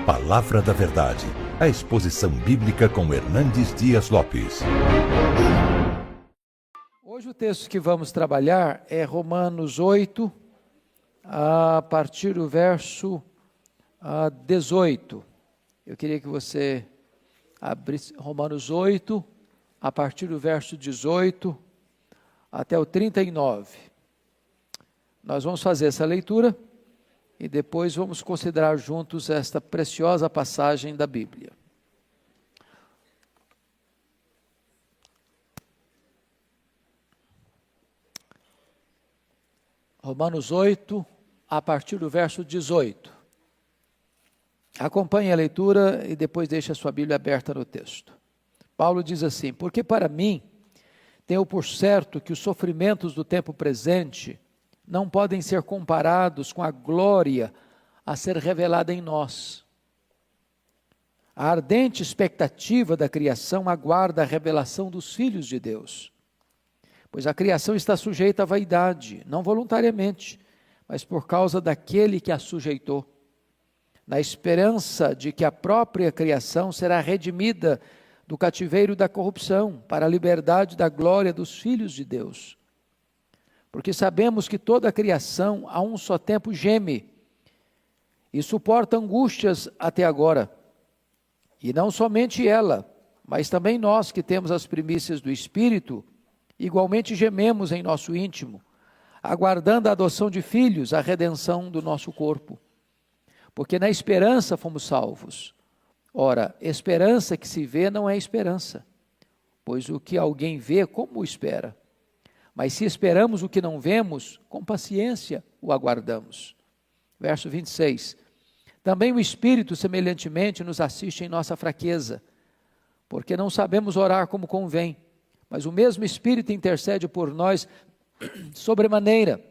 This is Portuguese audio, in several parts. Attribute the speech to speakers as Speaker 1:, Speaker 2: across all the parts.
Speaker 1: Palavra da Verdade, a exposição bíblica com Hernandes Dias Lopes.
Speaker 2: Hoje o texto que vamos trabalhar é Romanos 8, a partir do verso 18. Eu queria que você abrisse Romanos 8, a partir do verso 18 até o 39. Nós vamos fazer essa leitura e depois vamos considerar juntos esta preciosa passagem da Bíblia. Romanos 8, a partir do verso 18. Acompanhe a leitura e depois deixe a sua Bíblia aberta no texto. Paulo diz assim: porque para mim, tenho por certo que os sofrimentos do tempo presente não podem ser comparados com a glória a ser revelada em nós. A ardente expectativa da criação aguarda a revelação dos filhos de Deus. Pois a criação está sujeita à vaidade, não voluntariamente, mas por causa daquele que a sujeitou, na esperança de que a própria criação será redimida do cativeiro da corrupção, para a liberdade da glória dos filhos de Deus. Porque sabemos que toda a criação a um só tempo geme e suporta angústias até agora. E não somente ela, mas também nós que temos as primícias do Espírito, igualmente gememos em nosso íntimo, aguardando a adoção de filhos, a redenção do nosso corpo. Porque na esperança fomos salvos. Ora, esperança que se vê não é esperança, pois o que alguém vê, como o espera? Mas se esperamos o que não vemos, com paciência o aguardamos. Verso 26. Também o Espírito semelhantemente nos assiste em nossa fraqueza, porque não sabemos orar como convém, mas o mesmo Espírito intercede por nós sobremaneira,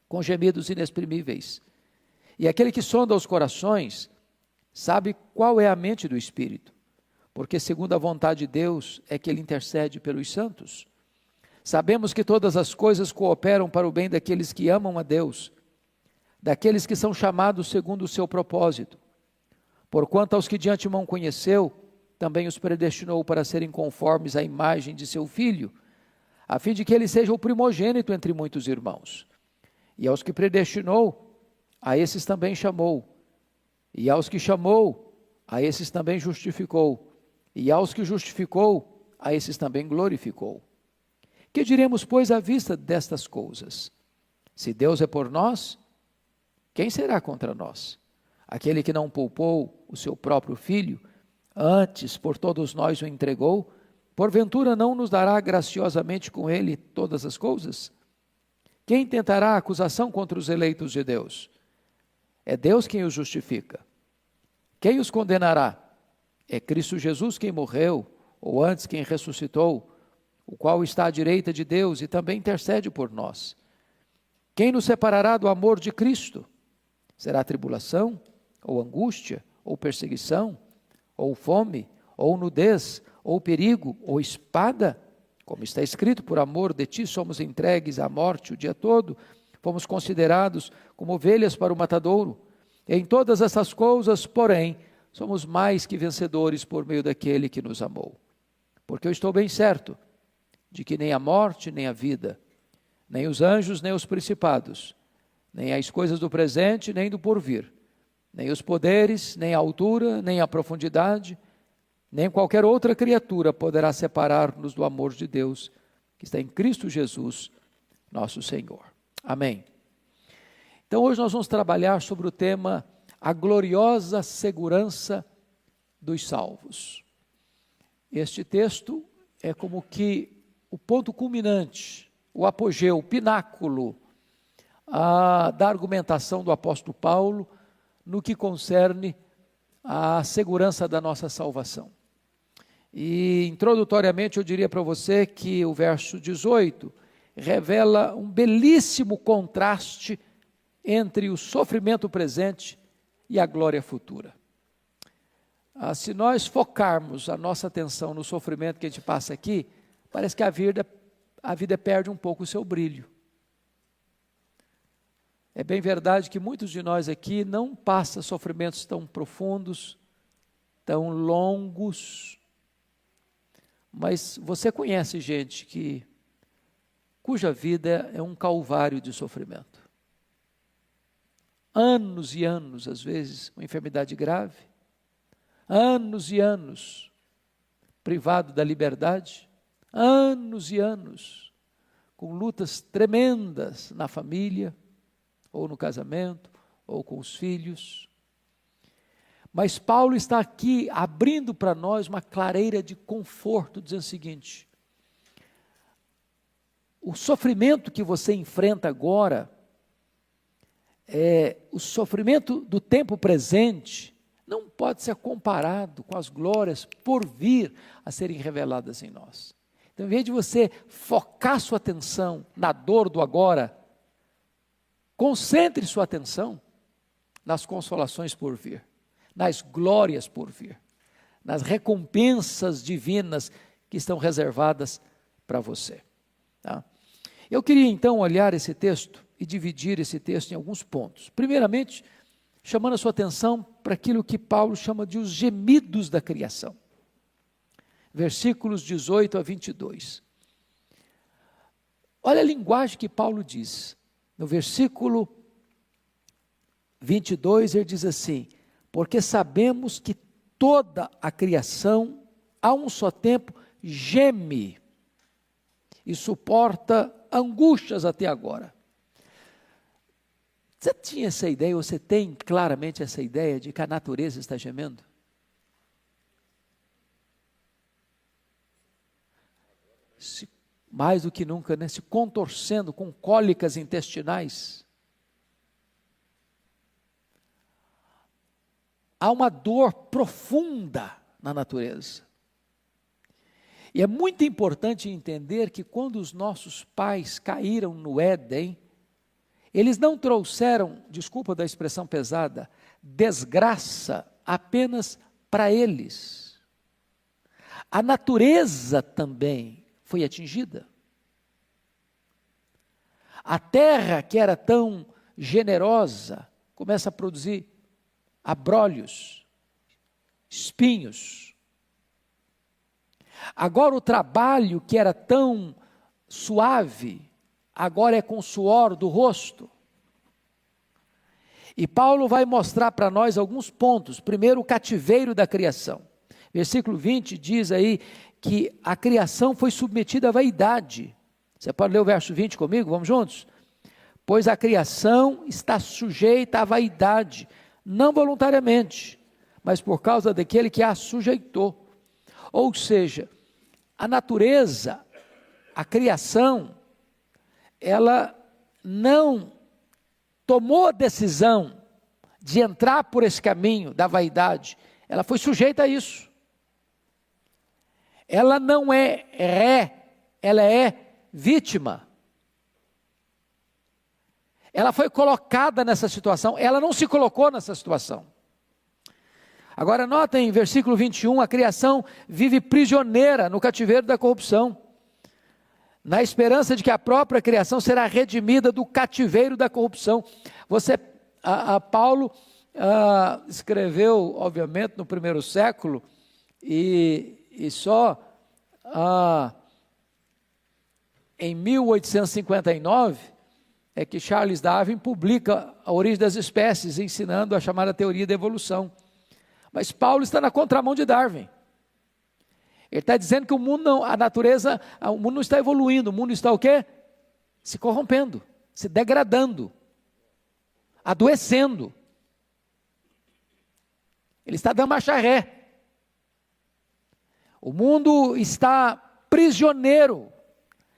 Speaker 2: com gemidos inexprimíveis. E aquele que sonda os corações, sabe qual é a mente do Espírito, porque segundo a vontade de Deus é que ele intercede pelos santos. Sabemos que todas as coisas cooperam para o bem daqueles que amam a Deus, daqueles que são chamados segundo o seu propósito. Porquanto aos que de antemão conheceu, também os predestinou para serem conformes à imagem de seu Filho, a fim de que ele seja o primogênito entre muitos irmãos. E aos que predestinou, a esses também chamou. E aos que chamou, a esses também justificou. E aos que justificou, a esses também glorificou. Que diremos, pois, à vista destas coisas? Se Deus é por nós, quem será contra nós? Aquele que não poupou o seu próprio Filho, antes por todos nós o entregou, porventura não nos dará graciosamente com ele todas as coisas? Quem tentará acusação contra os eleitos de Deus? É Deus quem os justifica. Quem os condenará? É Cristo Jesus quem morreu, ou antes quem ressuscitou, o qual está à direita de Deus e também intercede por nós. Quem nos separará do amor de Cristo? Será tribulação, ou angústia, ou perseguição, ou fome, ou nudez, ou perigo, ou espada? Como está escrito, por amor de ti somos entregues à morte o dia todo, fomos considerados como ovelhas para o matadouro. Em todas essas coisas, porém, somos mais que vencedores por meio daquele que nos amou. Porque eu estou bem certo de que nem a morte, nem a vida, nem os anjos, nem os principados, nem as coisas do presente, nem do porvir, nem os poderes, nem a altura, nem a profundidade, nem qualquer outra criatura poderá separar-nos do amor de Deus, que está em Cristo Jesus, nosso Senhor. Amém. Então hoje nós vamos trabalhar sobre o tema a gloriosa segurança dos salvos. Este texto é como que o ponto culminante, o apogeu, o pináculo da argumentação do apóstolo Paulo no que concerne à segurança da nossa salvação. E introdutoriamente eu diria para você que o verso 18 revela um belíssimo contraste entre o sofrimento presente e a glória futura. Se nós focarmos a nossa atenção no sofrimento que a gente passa aqui, parece que a vida perde um pouco o seu brilho. É bem verdade que muitos de nós aqui não passam sofrimentos tão profundos, tão longos, mas você conhece gente cuja vida é um calvário de sofrimento. Anos e anos, às vezes, uma enfermidade grave, anos e anos privado da liberdade, anos e anos com lutas tremendas na família, ou no casamento, ou com os filhos. Mas Paulo está aqui abrindo para nós uma clareira de conforto, dizendo o seguinte: o sofrimento que você enfrenta agora, o sofrimento do tempo presente, não pode ser comparado com as glórias por vir a serem reveladas em nós. Então, em vez de você focar sua atenção na dor do agora, concentre sua atenção nas consolações por vir, nas glórias por vir, nas recompensas divinas que estão reservadas para você. Tá? Eu queria então olhar esse texto e dividir esse texto em alguns pontos. Primeiramente, chamando a sua atenção para aquilo que Paulo chama de os gemidos da criação. Versículos 18 a 22. Olha a linguagem que Paulo diz. No versículo 22 ele diz assim: porque sabemos que toda a criação, a um só tempo, geme e suporta angústias até agora. Você tinha essa ideia, você tem claramente essa ideia de que a natureza está gemendo? Mais do que nunca, né? Se contorcendo com cólicas intestinais. Há uma dor profunda na natureza. E é muito importante entender que quando os nossos pais caíram no Éden, eles não trouxeram, desculpa da expressão pesada, desgraça apenas para eles. A natureza também foi atingida. A terra que era tão generosa começa a produzir abrolhos, espinhos. Agora o trabalho que era tão suave, agora é com suor do rosto. E Paulo vai mostrar para nós alguns pontos. Primeiro, o cativeiro da criação. Versículo 20 diz aí que a criação foi submetida à vaidade. Você pode ler o verso 20 comigo? Vamos juntos? Pois a criação está sujeita à vaidade, não voluntariamente, mas por causa daquele que a sujeitou. Ou seja, a natureza, a criação, ela não tomou a decisão de entrar por esse caminho da vaidade, ela foi sujeita a isso. Ela não é ré, ela é vítima. Ela foi colocada nessa situação, ela não se colocou nessa situação. Agora notem, em versículo 21, a criação vive prisioneira no cativeiro da corrupção, na esperança de que a própria criação será redimida do cativeiro da corrupção. Paulo escreveu, obviamente, no primeiro século, e só em 1859 é que Charles Darwin publica A Origem das Espécies, ensinando a chamada teoria da evolução. Mas Paulo está na contramão de Darwin. Ele está dizendo que o mundo não, a natureza, o mundo não está evoluindo, o mundo está o quê? Se corrompendo, se degradando, adoecendo. Ele está dando marcha ré. O mundo está prisioneiro,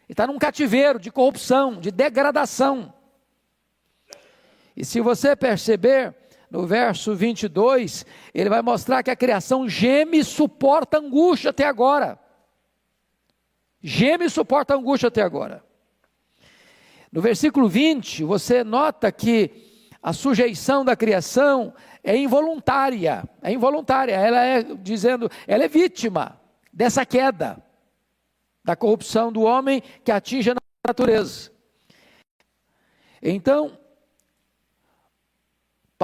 Speaker 2: está num cativeiro de corrupção, de degradação. E se você perceber, no verso 22, ele vai mostrar que a criação geme e suporta angústia até agora. Geme e suporta angústia até agora. No versículo 20, você nota que a sujeição da criação é involuntária. Ela é vítima dessa queda, da corrupção do homem que atinge a natureza. Então,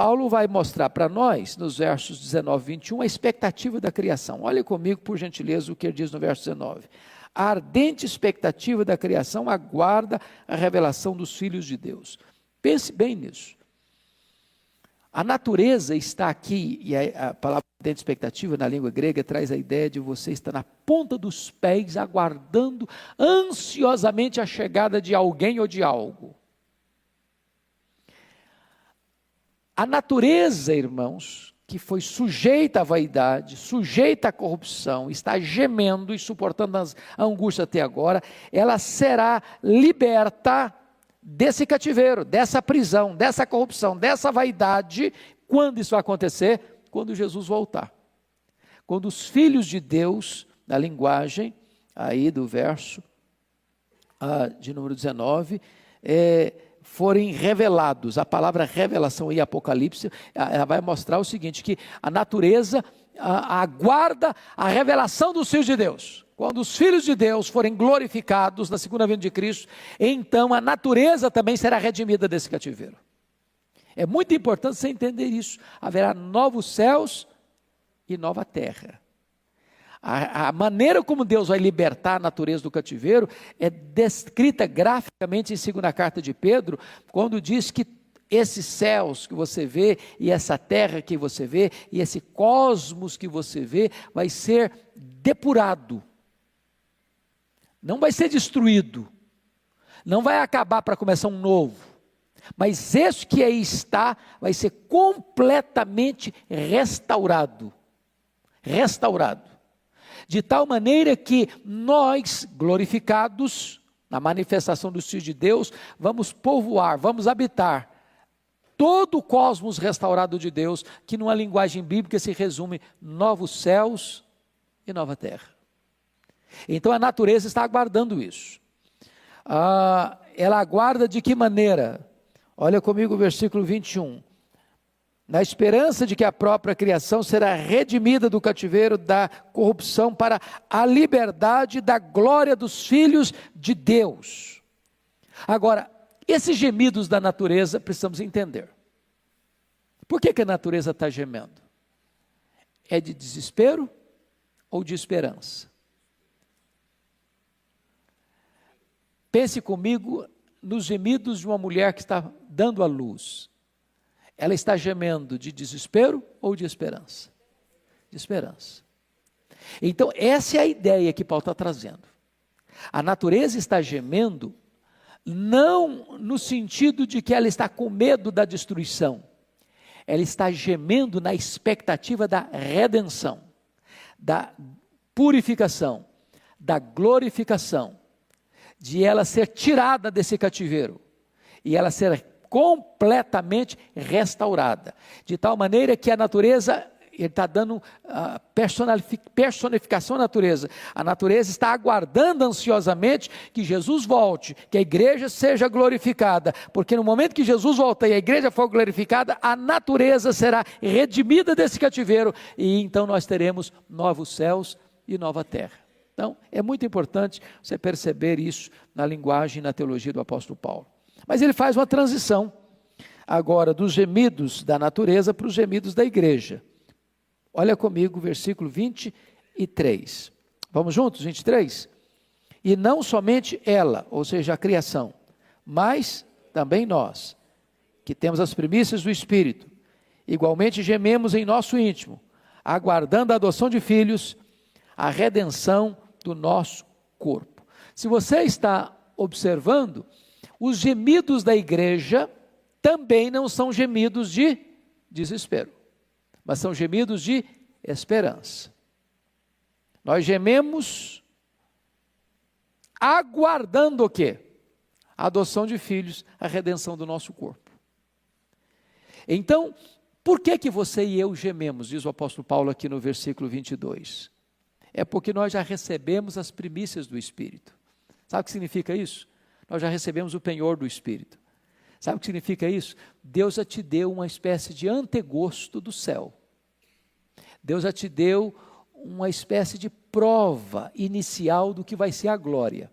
Speaker 2: Paulo vai mostrar para nós, nos versos 19 e 21, a expectativa da criação. Olha comigo, por gentileza, o que ele diz no verso 19. A ardente expectativa da criação aguarda a revelação dos filhos de Deus. Pense bem nisso. A natureza está aqui, e a palavra ardente expectativa na língua grega traz a ideia de você estar na ponta dos pés, aguardando ansiosamente a chegada de alguém ou de algo. A natureza, irmãos, que foi sujeita à vaidade, sujeita à corrupção, está gemendo e suportando a angústia até agora, ela será liberta desse cativeiro, dessa prisão, dessa corrupção, dessa vaidade. Quando isso vai acontecer? Quando Jesus voltar. Quando os filhos de Deus, na linguagem aí do verso de número 19, forem revelados. A palavra revelação em Apocalipse, ela vai mostrar o seguinte, que a natureza aguarda a revelação dos filhos de Deus. Quando os filhos de Deus forem glorificados na segunda vinda de Cristo, então a natureza também será redimida desse cativeiro. É muito importante você entender isso. Haverá novos céus e nova terra. A maneira como Deus vai libertar a natureza do cativeiro é descrita graficamente em 2ª carta de Pedro, quando diz que esses céus que você vê, e essa terra que você vê, e esse cosmos que você vê, vai ser depurado. Não vai ser destruído. Não vai acabar para começar um novo. Mas esse que aí está, vai ser completamente restaurado. Restaurado. De tal maneira que nós, glorificados, na manifestação dos filhos de Deus, vamos povoar, vamos habitar todo o cosmos restaurado de Deus, que numa linguagem bíblica se resume novos céus e nova terra. Então a natureza está aguardando isso. Ela aguarda de que maneira? Olha comigo o versículo 21. Na esperança de que a própria criação será redimida do cativeiro da corrupção para a liberdade da glória dos filhos de Deus. Agora, esses gemidos da natureza precisamos entender. Por que a natureza está gemendo? É de desespero ou de esperança? Pense comigo nos gemidos de uma mulher que está dando à luz. Ela está gemendo de desespero ou de esperança? De esperança. Então, essa é a ideia que Paulo está trazendo. A natureza está gemendo, não no sentido de que ela está com medo da destruição. Ela está gemendo na expectativa da redenção, da purificação, da glorificação, de ela ser tirada desse cativeiro e ela ser completamente restaurada, de tal maneira que a natureza, ele está dando personificação à natureza. A natureza está aguardando ansiosamente que Jesus volte, que a igreja seja glorificada, porque no momento que Jesus voltar e a igreja for glorificada, a natureza será redimida desse cativeiro, e então nós teremos novos céus e nova terra. Então, é muito importante você perceber isso na linguagem e na teologia do apóstolo Paulo. Mas ele faz uma transição agora dos gemidos da natureza para os gemidos da igreja. Olha comigo o versículo 23. Vamos juntos, 23? E não somente ela, ou seja, a criação, mas também nós, que temos as primícias do Espírito, igualmente gememos em nosso íntimo, aguardando a adoção de filhos, a redenção do nosso corpo. Se você está observando, os gemidos da igreja também não são gemidos de desespero, mas são gemidos de esperança. Nós gememos aguardando o quê? A adoção de filhos, a redenção do nosso corpo. Então, por que você e eu gememos, diz o apóstolo Paulo aqui no versículo 22? É porque nós já recebemos as primícias do Espírito. Sabe o que significa isso? Nós já recebemos o penhor do Espírito. Sabe o que significa isso? Deus já te deu uma espécie de antegosto do céu. Deus já te deu uma espécie de prova inicial do que vai ser a glória.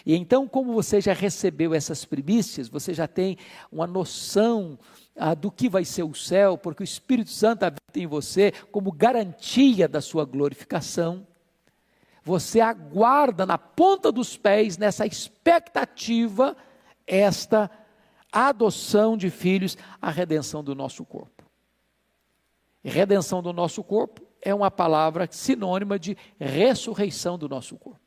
Speaker 2: E então, como você já recebeu essas primícias, você já tem uma noção do que vai ser o céu, porque o Espírito Santo habita em você como garantia da sua glorificação. Você aguarda na ponta dos pés, nessa expectativa, esta adoção de filhos, a redenção do nosso corpo. E redenção do nosso corpo é uma palavra sinônima de ressurreição do nosso corpo.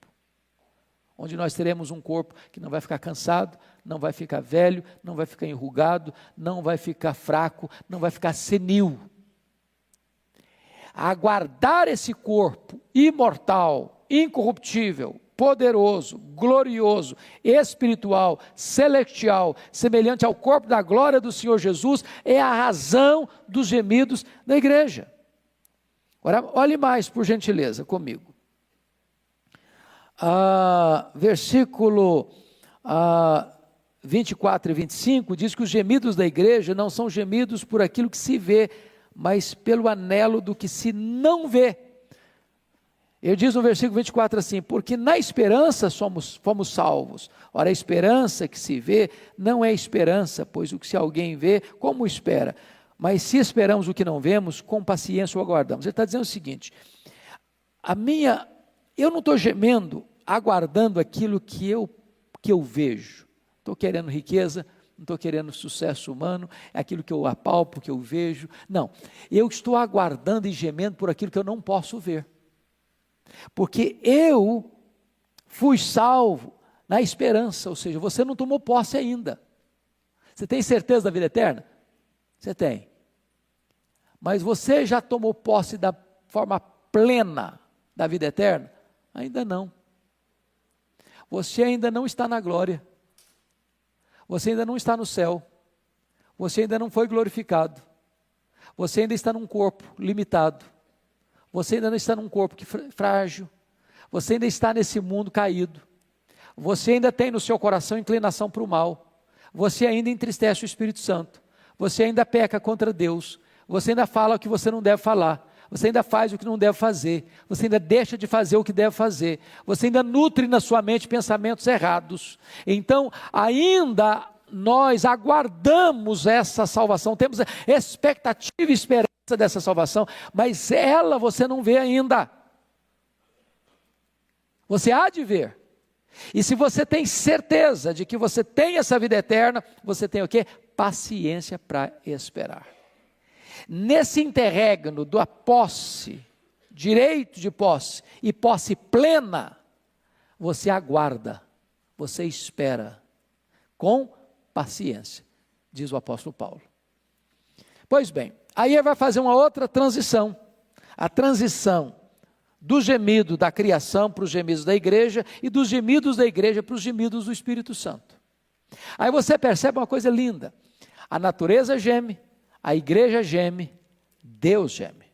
Speaker 2: Onde nós teremos um corpo que não vai ficar cansado, não vai ficar velho, não vai ficar enrugado, não vai ficar fraco, não vai ficar senil. Aguardar esse corpo imortal, incorruptível, poderoso, glorioso, espiritual, celestial, semelhante ao corpo da glória do Senhor Jesus, é a razão dos gemidos da igreja. Agora, olhe mais, por gentileza, comigo. Versículo 24 e 25, diz que os gemidos da igreja não são gemidos por aquilo que se vê, mas pelo anelo do que se não vê. Ele diz no versículo 24 assim: porque na esperança fomos salvos. Ora, a esperança que se vê não é esperança, pois o que se alguém vê, como espera? Mas se esperamos o que não vemos, com paciência o aguardamos. Ele está dizendo o seguinte: eu não estou gemendo, aguardando aquilo que eu vejo. Estou querendo riqueza, não estou querendo sucesso humano, é aquilo que eu apalpo, que eu vejo. Não, eu estou aguardando e gemendo por aquilo que eu não posso ver. Porque eu fui salvo na esperança, ou seja, você não tomou posse ainda. Você tem certeza da vida eterna? Você tem. Mas você já tomou posse da forma plena da vida eterna? Ainda não. Você ainda não está na glória. Você ainda não está no céu. Você ainda não foi glorificado. Você ainda está num corpo limitado. Você ainda não está num corpo frágil. Você ainda está nesse mundo caído. Você ainda tem no seu coração inclinação para o mal. Você ainda entristece o Espírito Santo. Você ainda peca contra Deus. Você ainda fala o que você não deve falar. Você ainda faz o que não deve fazer. Você ainda deixa de fazer o que deve fazer. Você ainda nutre na sua mente pensamentos errados. Então, ainda nós aguardamos essa salvação. Temos expectativa e esperança dessa salvação, mas ela você não vê ainda. Você há de ver. E se você tem certeza de que você tem essa vida eterna, você tem o quê? Paciência para esperar. Nesse interregno da posse, direito de posse e posse plena, você aguarda, você espera, com paciência, diz o apóstolo Paulo. Pois bem, aí ele vai fazer uma outra transição, a transição do gemido da criação para os gemidos da igreja e dos gemidos da igreja para os gemidos do Espírito Santo. Aí você percebe uma coisa linda, a natureza geme, a igreja geme, Deus geme.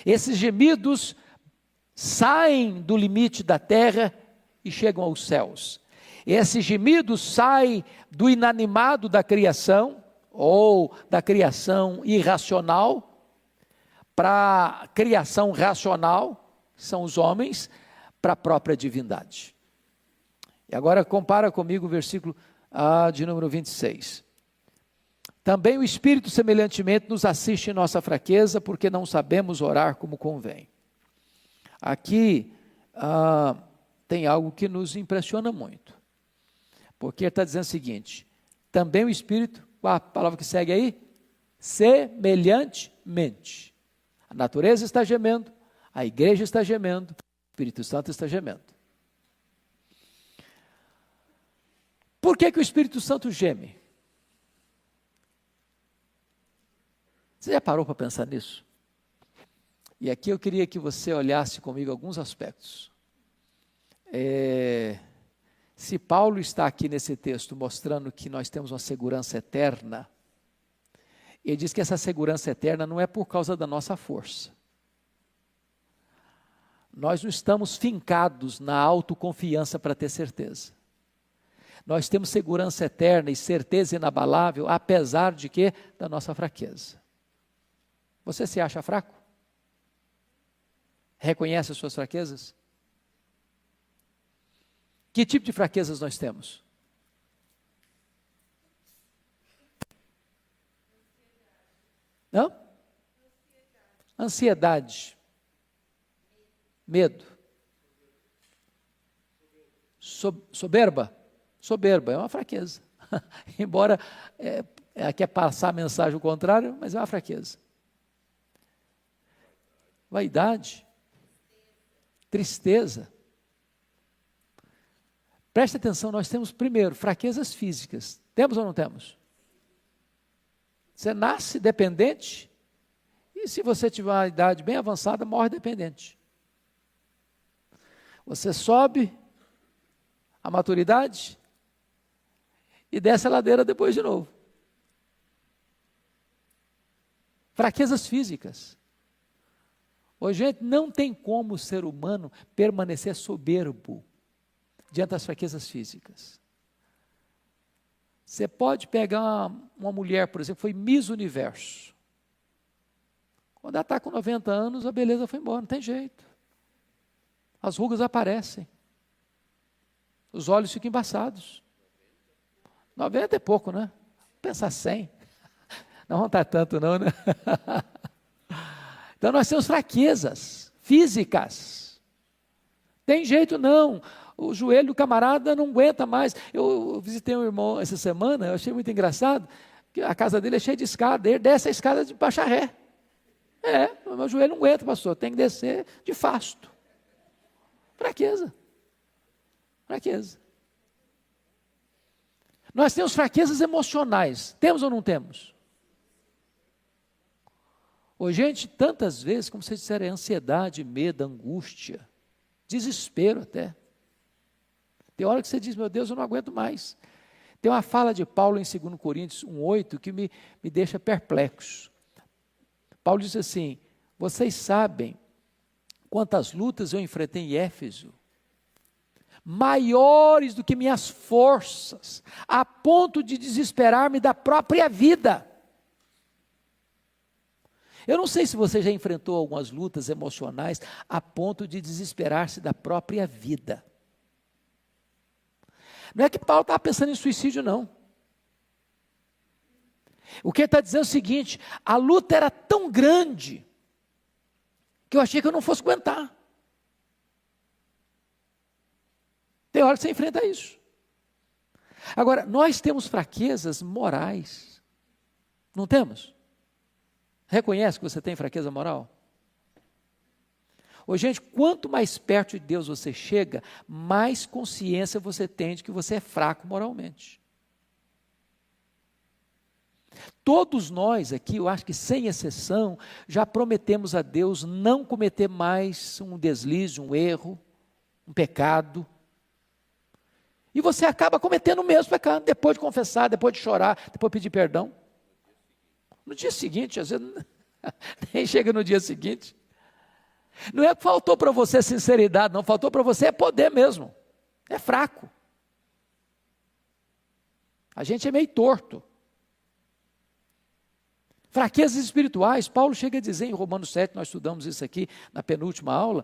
Speaker 2: Esses gemidos saem do limite da terra e chegam aos céus. Esses gemidos saem do inanimado da criação, ou da criação irracional, para a criação racional, que são os homens, para a própria divindade. E agora compara comigo o versículo de número 26. Também o Espírito semelhantemente nos assiste em nossa fraqueza, porque não sabemos orar como convém. Aqui tem algo que nos impressiona muito, porque ele está dizendo o seguinte: também o Espírito, a palavra que segue aí, semelhantemente. A natureza está gemendo, a igreja está gemendo, o Espírito Santo está gemendo. Por que o Espírito Santo geme? Você já parou para pensar nisso? E aqui eu queria que você olhasse comigo alguns aspectos. Se Paulo está aqui nesse texto mostrando que nós temos uma segurança eterna, ele diz que essa segurança eterna não é por causa da nossa força. Nós não estamos fincados na autoconfiança para ter certeza. Nós temos segurança eterna e certeza inabalável, apesar de quê? Da nossa fraqueza. Você se acha fraco? Reconhece as suas fraquezas? Que tipo de fraquezas nós temos? Não? Ansiedade. Medo. Soberba. Soberba é uma fraqueza. Embora quer passar a mensagem ao contrário, mas é uma fraqueza. Vaidade. Tristeza. Preste atenção, nós temos primeiro fraquezas físicas. Temos ou não temos? Você nasce dependente e se você tiver uma idade bem avançada, morre dependente. Você sobe a maturidade e desce a ladeira depois de novo. Fraquezas físicas. Hoje, gente, não tem como o ser humano permanecer soberbo diante das fraquezas físicas. Você pode pegar uma mulher, por exemplo, foi Miss Universo. Quando ela está com 90 anos, a beleza foi embora, não tem jeito. As rugas aparecem. Os olhos ficam embaçados. 90 é pouco, né? Pensar 100. Não vão estar tanto não, né? Então nós temos fraquezas físicas. Tem jeito não. O joelho do camarada não aguenta mais. Eu visitei um irmão essa semana, eu achei muito engraçado, que a casa dele é cheia de escada, ele desce a escada de baixa ré. O meu joelho não aguenta, pastor, tem que descer de fasto. Fraqueza. Fraqueza. Nós temos fraquezas emocionais, temos ou não temos? Hoje, gente, tantas vezes, como vocês disseram, é ansiedade, medo, angústia, desespero até. Tem hora que você diz, meu Deus, eu não aguento mais. Tem uma fala de Paulo em 2 Coríntios 1,8 que me deixa perplexo. Paulo diz assim, vocês sabem quantas lutas eu enfrentei em Éfeso, maiores do que minhas forças, a ponto de desesperar-me da própria vida. Eu não sei se você já enfrentou algumas lutas emocionais a ponto de desesperar-se da própria vida. Não é que Paulo estava pensando em suicídio, não. O que ele está dizendo é o seguinte, a luta era tão grande, que eu achei que eu não fosse aguentar. Tem hora que você enfrenta isso. Agora, nós temos fraquezas morais. Não temos? Reconhece que você tem fraqueza moral? Ô, gente, quanto mais perto de Deus você chega, mais consciência você tem de que você é fraco moralmente. Todos nós aqui, eu acho que sem exceção, já prometemos a Deus não cometer mais um deslize, um erro, um pecado. E você acaba cometendo o mesmo pecado, depois de confessar, depois de chorar, depois de pedir perdão. No dia seguinte, às vezes, nem chega no dia seguinte. Não é que faltou para você sinceridade, não, faltou para você poder mesmo. É fraco. A gente é meio torto. Fraquezas espirituais, Paulo chega a dizer em Romanos 7, nós estudamos isso aqui na penúltima aula,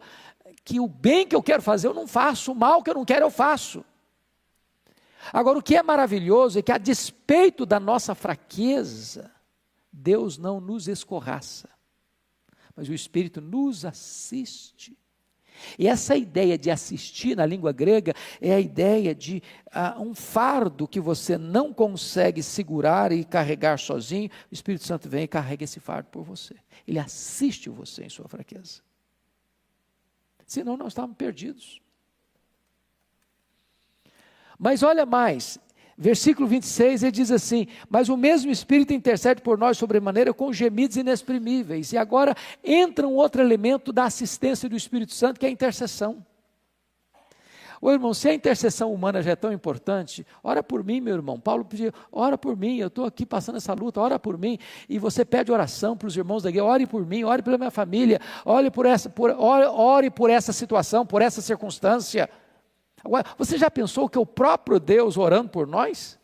Speaker 2: que o bem que eu quero fazer eu não faço, o mal que eu não quero eu faço. Agora, o que é maravilhoso é que, a despeito da nossa fraqueza, Deus não nos escorraça, mas o Espírito nos assiste. E essa ideia de assistir na língua grega é a ideia de um fardo que você não consegue segurar e carregar sozinho, o Espírito Santo vem e carrega esse fardo por você. Ele assiste você em sua fraqueza. Senão nós estávamos perdidos. Mas olha mais, versículo 26, ele diz assim, mas o mesmo Espírito intercede por nós sobremaneira com gemidos inexprimíveis. E agora entra um outro elemento da assistência do Espírito Santo, que é a intercessão. Ô irmão, se a intercessão humana já é tão importante, ora por mim, meu irmão. Paulo pediu, ora por mim, eu estou aqui passando essa luta, ora por mim. E você pede oração para os irmãos da igreja, ore por mim, ore pela minha família, ore por essa situação, por essa circunstância. Agora, você já pensou que é o próprio Deus orando por nós?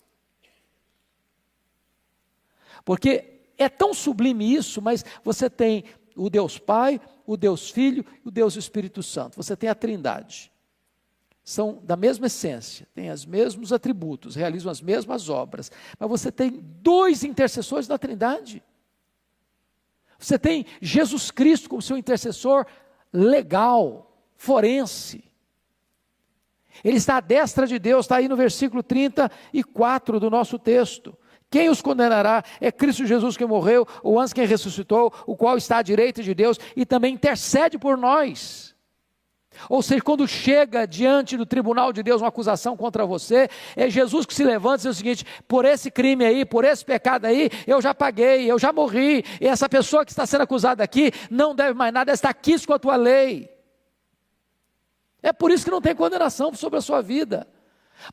Speaker 2: Porque é tão sublime isso, mas você tem o Deus Pai, o Deus Filho e o Deus Espírito Santo. Você tem a Trindade. São da mesma essência, têm os mesmos atributos, realizam as mesmas obras. Mas você tem dois intercessores da Trindade. Você tem Jesus Cristo como seu intercessor legal, forense. Ele está à destra de Deus, está aí no versículo 34 do nosso texto. Quem os condenará? É Cristo Jesus que morreu, ou antes quem ressuscitou, o qual está à direita de Deus e também intercede por nós. Ou seja, quando chega diante do tribunal de Deus uma acusação contra você, é Jesus que se levanta e diz o seguinte: por esse crime aí, por esse pecado aí, eu já paguei, eu já morri, e essa pessoa que está sendo acusada aqui não deve mais nada, está aqui com a tua lei. É por isso que não tem condenação sobre a sua vida.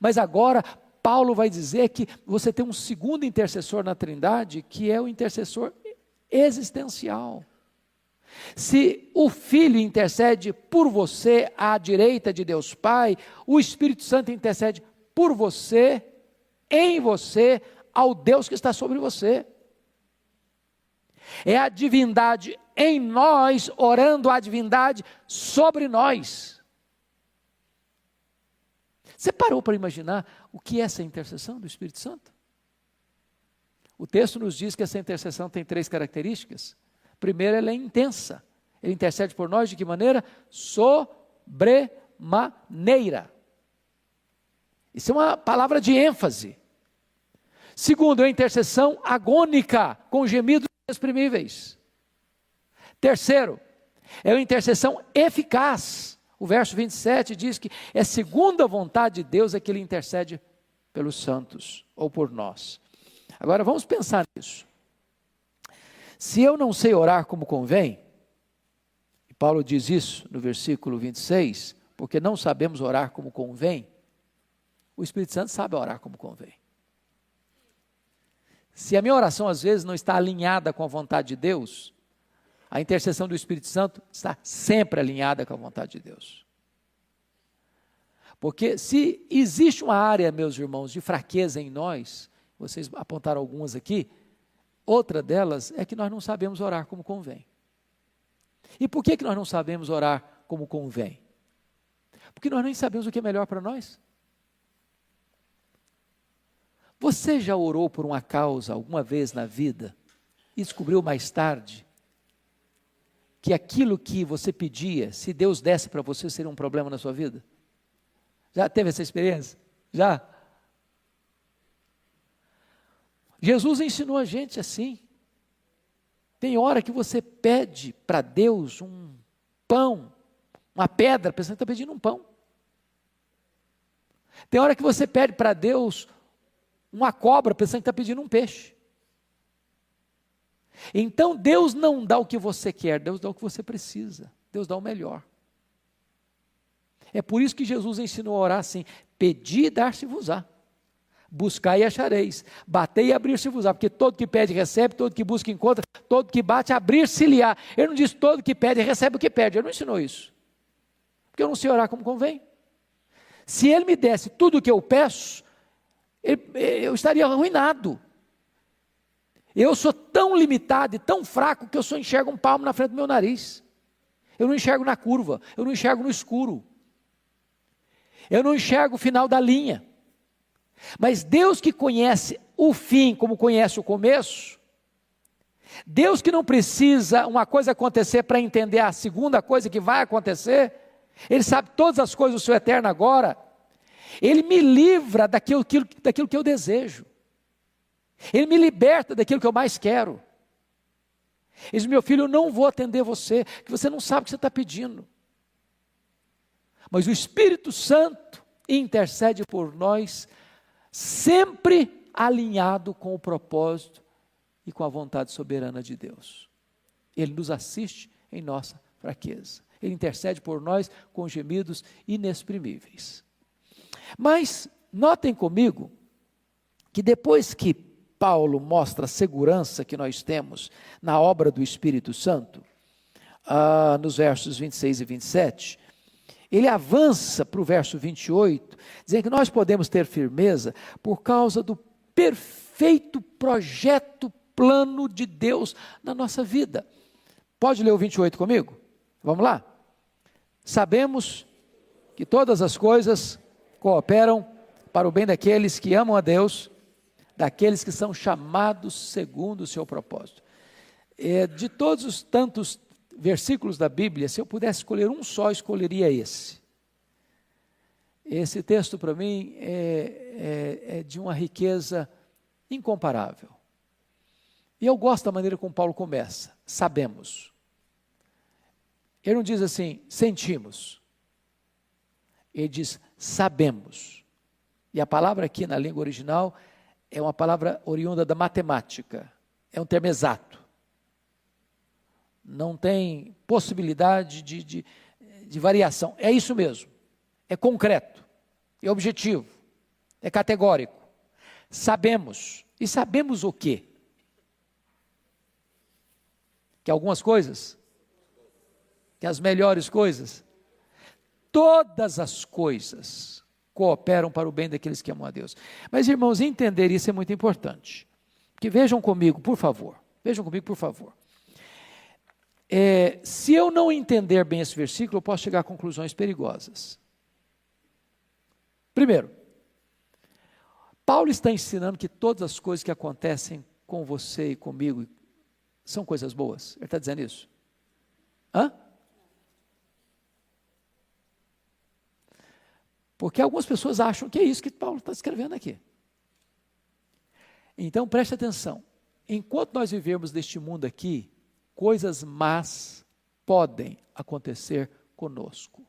Speaker 2: Mas agora, Paulo vai dizer que você tem um segundo intercessor na Trindade, que é o intercessor existencial. Se o Filho intercede por você à direita de Deus Pai, o Espírito Santo intercede por você, em você, ao Deus que está sobre você. É a divindade em nós, orando a divindade sobre nós. Você parou para imaginar o que é essa intercessão do Espírito Santo? O texto nos diz que essa intercessão tem 3 características. Primeiro, ela é intensa. Ele intercede por nós de que maneira? Sobremaneira. Isso é uma palavra de ênfase. Segundo, é a intercessão agônica, com gemidos inexprimíveis. Terceiro, é uma intercessão eficaz. O verso 27 diz que é segundo a vontade de Deus é que Ele intercede pelos santos, ou por nós. Agora vamos pensar nisso. Se eu não sei orar como convém, e Paulo diz isso no versículo 26, porque não sabemos orar como convém, o Espírito Santo sabe orar como convém. Se a minha oração às vezes não está alinhada com a vontade de Deus, a intercessão do Espírito Santo está sempre alinhada com a vontade de Deus. Porque se existe uma área, meus irmãos, de fraqueza em nós, vocês apontaram algumas aqui, outra delas é que nós não sabemos orar como convém. E por que nós não sabemos orar como convém? Porque nós nem sabemos o que é melhor para nós. Você já orou por uma causa alguma vez na vida e descobriu mais tarde que aquilo que você pedia, se Deus desse para você, seria um problema na sua vida? Já teve essa experiência? Já? Jesus ensinou a gente assim. Tem hora que você pede para Deus um pão, uma pedra, pensando que está pedindo um pão. Tem hora que você pede para Deus uma cobra, pensando que está pedindo um peixe. Então Deus não dá o que você quer, Deus dá o que você precisa, Deus dá o melhor. É por isso que Jesus ensinou a orar assim: pedi e dar-se-vos-á, buscai e achareis, batei e abrir-se-vos-á, porque todo que pede recebe, todo que busca encontra, todo que bate abrir-se-lhe-á. Ele não diz todo que pede recebe o que pede, ele não ensinou isso, porque eu não sei orar como convém. Se Ele me desse tudo o que eu peço, eu estaria arruinado. Eu sou tão limitado e tão fraco que eu só enxergo um palmo na frente do meu nariz. Eu não enxergo na curva, eu não enxergo no escuro. Eu não enxergo o final da linha. Mas Deus que conhece o fim como conhece o começo, Deus que não precisa uma coisa acontecer para entender a segunda coisa que vai acontecer, Ele sabe todas as coisas do seu eterno agora, Ele me livra daquilo que eu desejo. Ele me liberta daquilo que eu mais quero. Ele diz: meu filho, eu não vou atender você, que você não sabe o que você está pedindo. Mas o Espírito Santo intercede por nós, sempre alinhado com o propósito e com a vontade soberana de Deus. Ele nos assiste em nossa fraqueza. Ele intercede por nós com gemidos inexprimíveis. Mas notem comigo que depois que Paulo mostra a segurança que nós temos na obra do Espírito Santo, nos versos 26 e 27, ele avança para o verso 28, dizendo que nós podemos ter firmeza por causa do perfeito projeto, plano de Deus na nossa vida. Pode ler o 28 comigo? Vamos lá? Sabemos que todas as coisas cooperam para o bem daqueles que amam a Deus, daqueles que são chamados segundo o seu propósito. De todos os tantos versículos da Bíblia, se eu pudesse escolher um só, escolheria esse. Esse texto, para mim, é de uma riqueza incomparável. E eu gosto da maneira como Paulo começa. Sabemos. Ele não diz assim, sentimos. Ele diz, sabemos. E a palavra aqui na língua original é uma palavra oriunda da matemática. É um termo exato. Não tem possibilidade de variação. É isso mesmo. É concreto. É objetivo. É categórico. Sabemos. E sabemos o quê? Que algumas coisas, que as melhores coisas, todas as coisas cooperam para o bem daqueles que amam a Deus. Mas, irmãos, entender isso é muito importante. Porque vejam comigo, por favor. Se eu não entender bem esse versículo, eu posso chegar a conclusões perigosas. Primeiro, Paulo está ensinando que todas as coisas que acontecem com você e comigo são coisas boas. Ele está dizendo isso? Porque algumas pessoas acham que é isso que Paulo está escrevendo aqui. Então, preste atenção. Enquanto nós vivemos neste mundo aqui, coisas más podem acontecer conosco.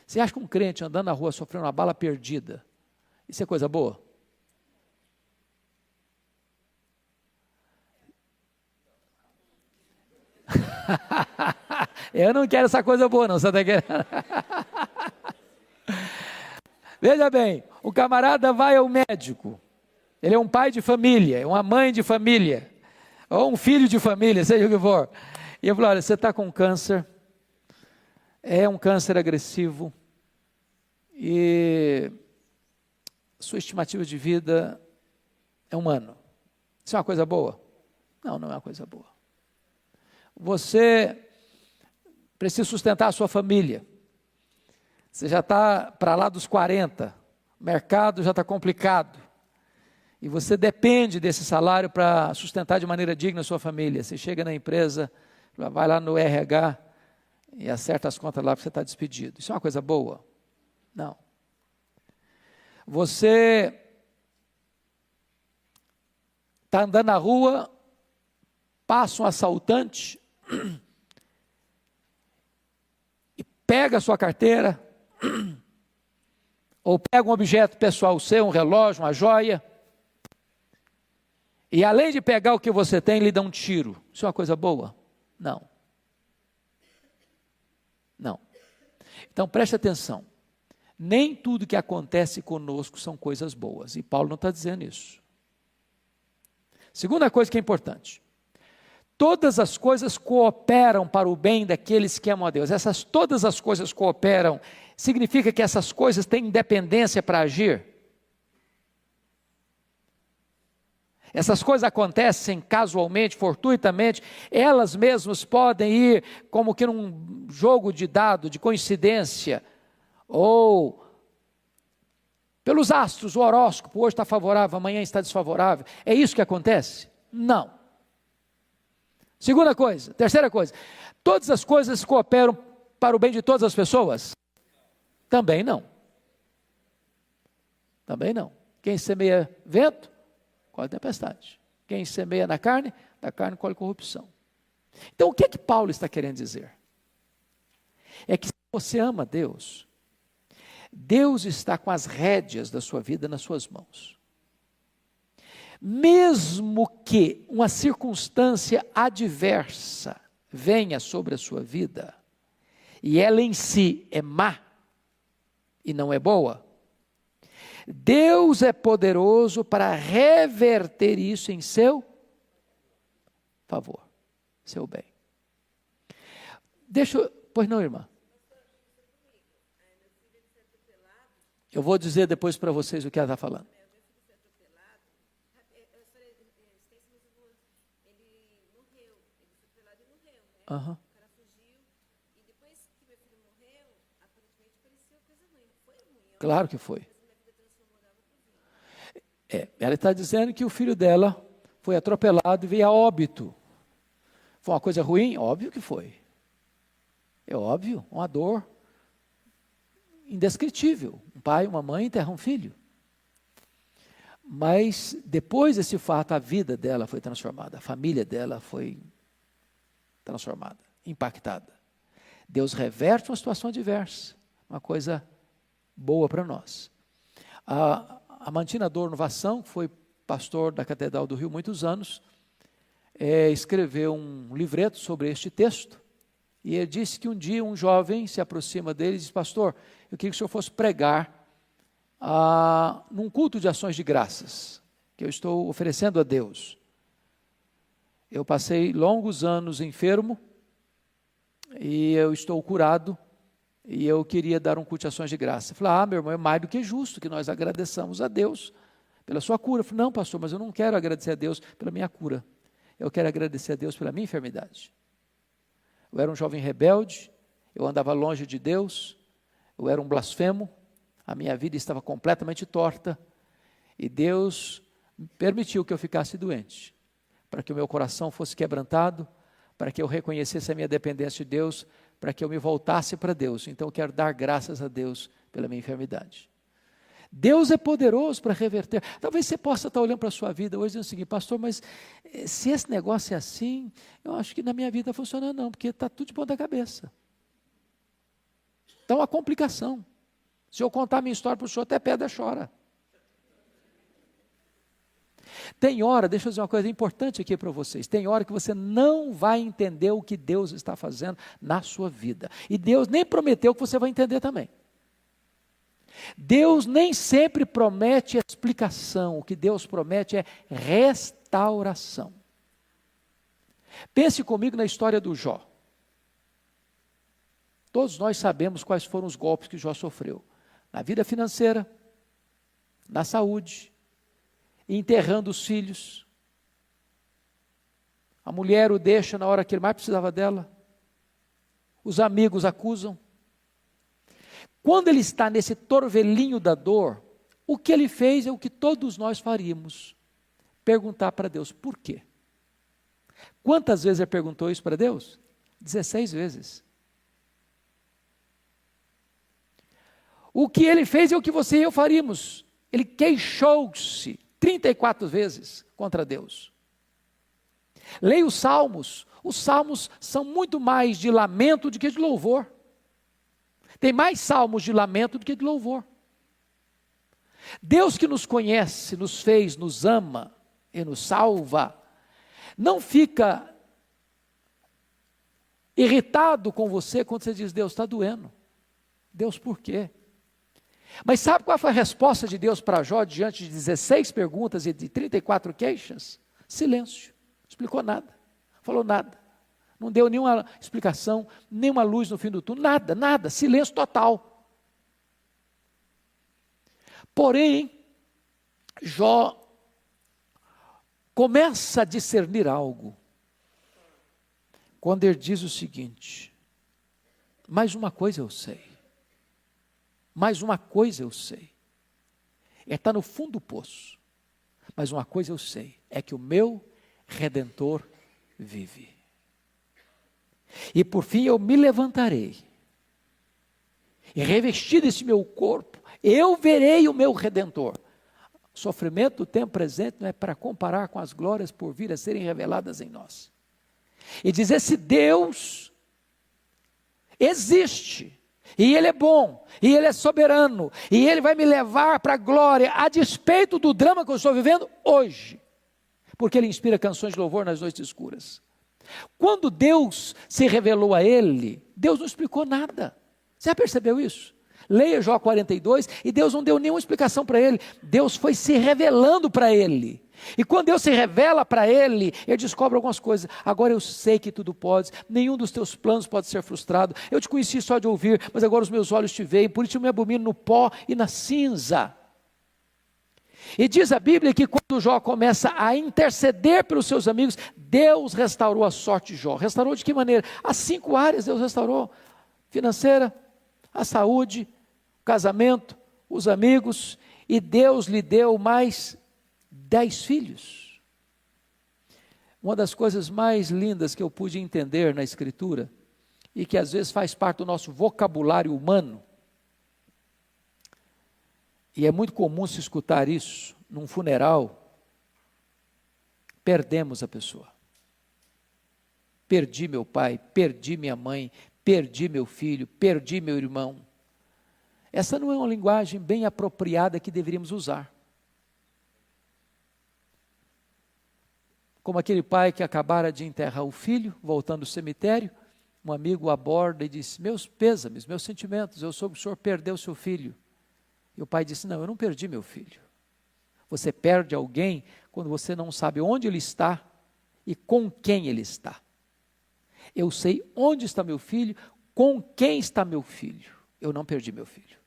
Speaker 2: Você acha que um crente andando na rua sofrendo uma bala perdida, isso é coisa boa? Eu não quero essa coisa boa não, você está querendo? Veja bem, o camarada vai ao médico, ele é um pai de família, uma mãe de família, ou um filho de família, seja o que for, e eu falo, olha, você está com câncer, é um câncer agressivo, e sua estimativa de vida é 1 ano. Isso é uma coisa boa? Não, não é uma coisa boa. Você precisa sustentar a sua família. Você já está para lá dos 40, o mercado já está complicado. E você depende desse salário para sustentar de maneira digna a sua família. Você chega na empresa, vai lá no RH e acerta as contas lá porque você está despedido. Isso é uma coisa boa? Não. Você está andando na rua, passa um assaltante e pega a sua carteira, ou pega um objeto pessoal seu, um relógio, uma joia, e além de pegar o que você tem, lhe dá um tiro. Isso é uma coisa boa? Não. Não. Então preste atenção. Nem tudo que acontece conosco são coisas boas. E Paulo não está dizendo isso. Segunda coisa que é importante. Todas as coisas cooperam para o bem daqueles que amam a Deus. Todas as coisas cooperam. Significa que essas coisas têm independência para agir? Essas coisas acontecem casualmente, fortuitamente, elas mesmas podem ir como que num jogo de dado, de coincidência, ou pelos astros, o horóscopo, hoje está favorável, amanhã está desfavorável. É isso que acontece? Não. Segunda coisa, terceira coisa, todas as coisas cooperam para o bem de todas as pessoas? Também não. Também não. Quem semeia vento, colhe tempestade. Quem semeia na carne, da carne colhe corrupção. Então o que é que Paulo está querendo dizer? É que se você ama Deus, Deus está com as rédeas da sua vida nas suas mãos. Mesmo que uma circunstância adversa venha sobre a sua vida, e ela em si é má e não é boa, Deus é poderoso para reverter isso em seu favor, seu bem. Pois não, irmã? Eu vou dizer depois para vocês o que ela está falando. Uhum. O cara fugiu e depois que meu filho morreu, aparentemente parecia coisa ruim. Não foi ruim. Claro que foi. Ela está dizendo que o filho dela foi atropelado e veio a óbito. Foi uma coisa ruim? Óbvio que foi. É óbvio, uma dor indescritível. Um pai e uma mãe enterram um filho. Mas depois desse fato, a vida dela foi transformada, a família dela foi transformada, impactada. Deus reverte uma situação adversa, uma coisa boa para nós. A Mantina Adorno Vassão, que foi pastor da Catedral do Rio muitos anos, escreveu um livreto sobre este texto, e ele disse que um dia um jovem se aproxima dele e diz: pastor, eu queria que o senhor fosse pregar num culto de ações de graças, que eu estou oferecendo a Deus. Eu passei longos anos enfermo, e eu estou curado, e eu queria dar um culto de ações de graça. Eu falei: meu irmão, é mais do que justo que nós agradeçamos a Deus pela sua cura. Eu falei: não, pastor, mas eu não quero agradecer a Deus pela minha cura, eu quero agradecer a Deus pela minha enfermidade. Eu era um jovem rebelde, eu andava longe de Deus, eu era um blasfemo, a minha vida estava completamente torta, e Deus permitiu que eu ficasse doente, para que o meu coração fosse quebrantado, para que eu reconhecesse a minha dependência de Deus, para que eu me voltasse para Deus. Então eu quero dar graças a Deus pela minha enfermidade. Deus é poderoso para reverter. Talvez você possa estar olhando para a sua vida hoje e dizendo o seguinte: pastor, mas se esse negócio é assim, eu acho que na minha vida funciona não, porque está tudo de ponta cabeça. Então a complicação. Se eu contar a minha história para o senhor, até pedra chora. Tem hora, deixa eu dizer uma coisa importante aqui para vocês, tem hora que você não vai entender o que Deus está fazendo na sua vida. E Deus nem prometeu que você vai entender também. Deus nem sempre promete explicação, o que Deus promete é restauração. Pense comigo na história do Jó. Todos nós sabemos quais foram os golpes que Jó sofreu. Na vida financeira, na saúde, enterrando os filhos. A mulher o deixa na hora que ele mais precisava dela. Os amigos acusam. Quando ele está nesse torvelinho da dor, o que ele fez é o que todos nós faríamos: perguntar para Deus por quê. Quantas vezes ele perguntou isso para Deus? 16 vezes. O que ele fez é o que você e eu faríamos: ele queixou-se 34 vezes contra Deus. Leia os salmos são muito mais de lamento do que de louvor. Tem mais salmos de lamento do que de louvor. Deus que nos conhece, nos fez, nos ama e nos salva, não fica irritado com você quando você diz: Deus, está doendo. Deus, por quê? Mas sabe qual foi a resposta de Deus para Jó diante de 16 perguntas e de 34 queixas? Silêncio. Não explicou nada. Falou nada. Não deu nenhuma explicação, nenhuma luz no fim do túnel, nada, nada, silêncio total. Porém, Jó começa a discernir algo, quando ele diz o seguinte: mais uma coisa eu sei, mais uma coisa eu sei, está no fundo do poço, mas uma coisa eu sei, é que o meu Redentor vive. E por fim eu me levantarei, e revestido esse meu corpo, eu verei o meu Redentor. O sofrimento do tempo presente não é para comparar com as glórias por vir a serem reveladas em nós. E dizer: se Deus existe, e Ele é bom, e Ele é soberano, e Ele vai me levar para a glória, a despeito do drama que eu estou vivendo hoje, porque Ele inspira canções de louvor nas noites escuras. Quando Deus se revelou a ele, Deus não explicou nada. Você já percebeu isso? Leia Jó 42, e Deus não deu nenhuma explicação para ele. Deus foi se revelando para ele. E quando Deus se revela para ele, ele descobre algumas coisas. Agora eu sei que tudo pode, nenhum dos teus planos pode ser frustrado. Eu te conheci só de ouvir, mas agora os meus olhos te veem, por isso eu me abomino no pó e na cinza. E diz a Bíblia que quando Jó começa a interceder pelos seus amigos, Deus restaurou a sorte de Jó. Restaurou de que maneira? As 5 áreas Deus restaurou: financeira, a saúde, o casamento, os amigos, e Deus lhe deu mais 10 filhos. Uma das coisas mais lindas que eu pude entender na Escritura, e que às vezes faz parte do nosso vocabulário humano, e é muito comum se escutar isso num funeral: perdemos a pessoa. Perdi meu pai, perdi minha mãe, perdi meu filho, perdi meu irmão. Essa não é uma linguagem bem apropriada que deveríamos usar. Como aquele pai que acabara de enterrar o filho, voltando do cemitério, um amigo o aborda e disse: meus pêsames, meus sentimentos, eu soube que o senhor perdeu seu filho. E o pai disse: não, eu não perdi meu filho. Você perde alguém quando você não sabe onde ele está e com quem ele está. Eu sei onde está meu filho, com quem está meu filho. Eu não perdi meu filho.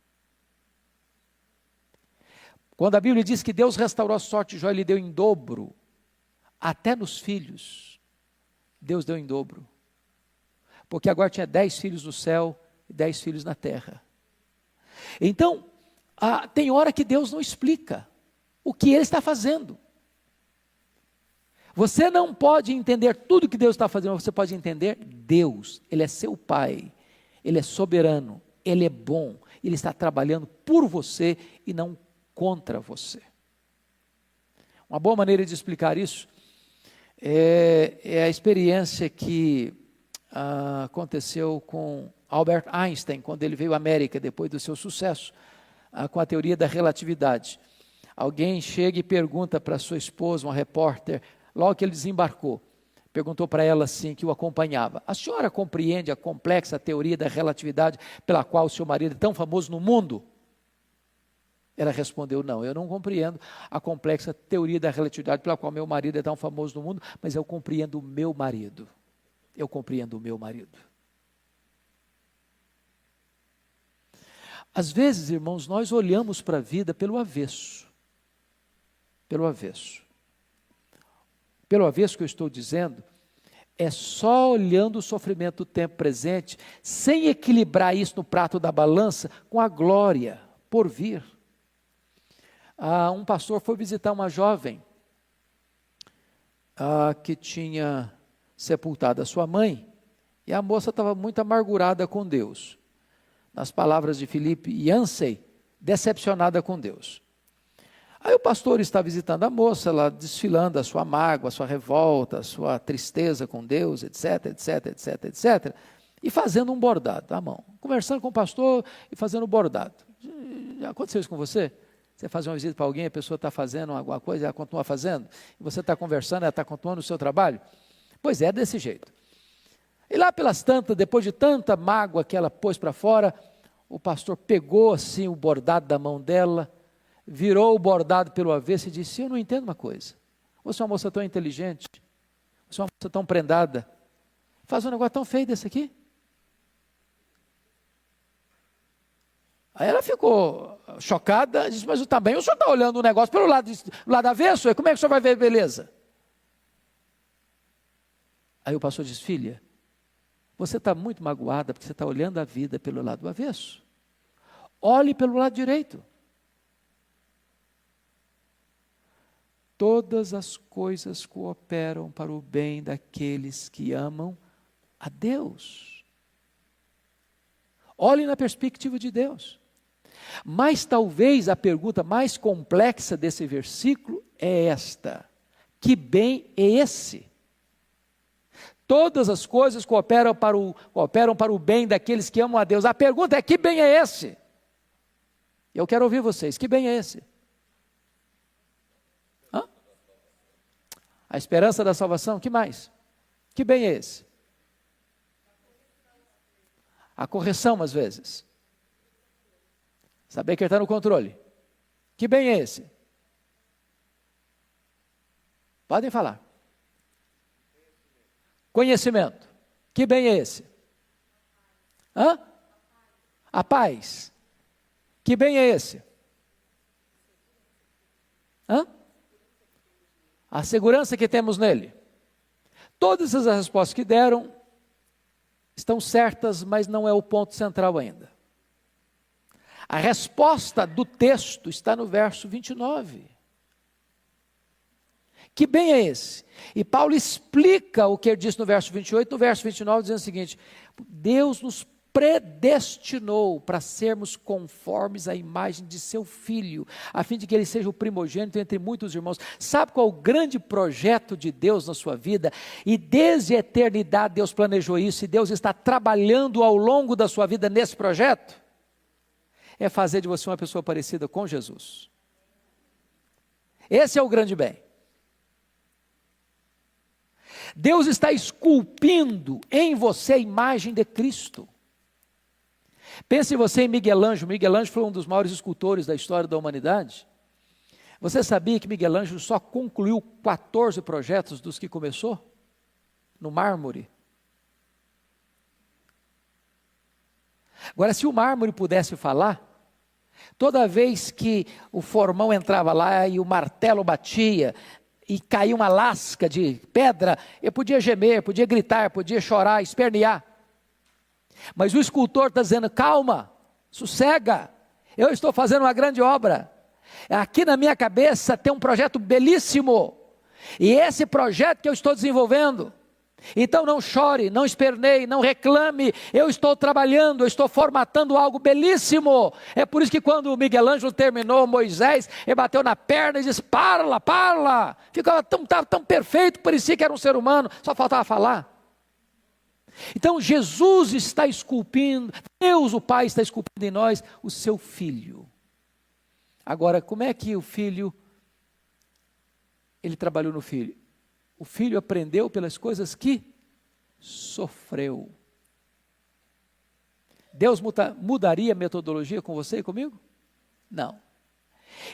Speaker 2: Quando a Bíblia diz que Deus restaurou a sorte de Jó, Ele deu em dobro, até nos filhos, Deus deu em dobro. Porque agora tinha 10 filhos no céu e 10 filhos na terra. Então, tem hora que Deus não explica o que Ele está fazendo. Você não pode entender tudo que Deus está fazendo, mas você pode entender Deus. Ele é seu Pai, Ele é soberano, Ele é bom, Ele está trabalhando por você e não contra você. Uma boa maneira de explicar isso é a experiência que aconteceu com Albert Einstein, quando ele veio à América, depois do seu sucesso com a teoria da relatividade. Alguém chega e pergunta para sua esposa, uma repórter, logo que ele desembarcou, perguntou para ela assim, que o acompanhava: a senhora compreende a complexa teoria da relatividade pela qual o seu marido é tão famoso no mundo? Ela respondeu: não, eu não compreendo a complexa teoria da relatividade pela qual meu marido é tão famoso no mundo, mas eu compreendo o meu marido. Eu compreendo o meu marido. Às vezes, irmãos, nós olhamos para a vida pelo avesso. Pelo avesso. Pelo avesso que eu estou dizendo, é só olhando o sofrimento do tempo presente, sem equilibrar isso no prato da balança com a glória por vir. Um pastor foi visitar uma jovem que tinha sepultado a sua mãe, e a moça estava muito amargurada com Deus. Nas palavras de Philip Yancey, decepcionada com Deus. Aí o pastor está visitando a moça, ela desfilando a sua mágoa, a sua revolta, a sua tristeza com Deus, etc, etc, etc, etc, e fazendo um bordado à mão, conversando com o pastor e fazendo um bordado. Já aconteceu isso com você? Você faz uma visita para alguém, a pessoa está fazendo alguma coisa, ela continua fazendo, e você está conversando, ela está continuando o seu trabalho? Pois é, desse jeito. E lá pelas tantas, depois de tanta mágoa que ela pôs para fora, o pastor pegou assim o bordado da mão dela, virou o bordado pelo avesso e disse: eu não entendo uma coisa, você é uma moça tão inteligente, você é uma moça tão prendada, faz um negócio tão feio desse aqui. Aí ela ficou chocada, disse: mas também o senhor está olhando o negócio pelo lado avesso, como é que o senhor vai ver beleza? Aí o pastor disse: filha, você está muito magoada porque você está olhando a vida pelo lado avesso. Olhe pelo lado direito. Todas as coisas cooperam para o bem daqueles que amam a Deus. Olhe na perspectiva de Deus. Mas talvez a pergunta mais complexa desse versículo é esta: que bem é esse? Todas as coisas cooperam para o bem daqueles que amam a Deus. A pergunta é: que bem é esse? Eu quero ouvir vocês, que bem é esse? A esperança da salvação, que mais? Que bem é esse? A correção, às vezes. Saber que ele está no controle. Que bem é esse? Podem falar. Conhecimento. Que bem é esse? A paz. Que bem é esse? A segurança que temos nele. Todas as respostas que deram estão certas, mas não é o ponto central ainda. A resposta do texto está no verso 29. Que bem é esse? E Paulo explica o que ele disse no verso 28, no verso 29, dizendo o seguinte: Deus nos predestinou para sermos conformes à imagem de seu Filho, a fim de que ele seja o primogênito entre muitos irmãos. Sabe qual é o grande projeto de Deus na sua vida? E desde a eternidade Deus planejou isso, e Deus está trabalhando ao longo da sua vida nesse projeto? É fazer de você uma pessoa parecida com Jesus. Esse é o grande bem. Deus está esculpindo em você a imagem de Cristo. Pense você em Miguel Ângelo. Miguel Ângelo foi um dos maiores escultores da história da humanidade. Você sabia que Miguel Ângelo só concluiu 14 projetos dos que começou? No mármore. Agora, se o mármore pudesse falar, toda vez que o formão entrava lá e o martelo batia, e caía uma lasca de pedra, eu podia gemer, podia gritar, podia chorar, espernear. Mas o escultor está dizendo: calma, sossega, eu estou fazendo uma grande obra. Aqui na minha cabeça tem um projeto belíssimo, e esse projeto que eu estou desenvolvendo. Então não chore, não esperneie, não reclame, eu estou trabalhando, eu estou formatando algo belíssimo. É por isso que quando o Miguel Ângelo terminou Moisés, ele bateu na perna e disse: parla, ficava tão perfeito, parecia que era um ser humano, só faltava falar. Então Jesus está esculpindo, Deus o Pai está esculpindo em nós o seu Filho. Agora, como é que o Filho, ele trabalhou no Filho? O Filho aprendeu pelas coisas que sofreu. Deus mudaria a metodologia com você e comigo? Não.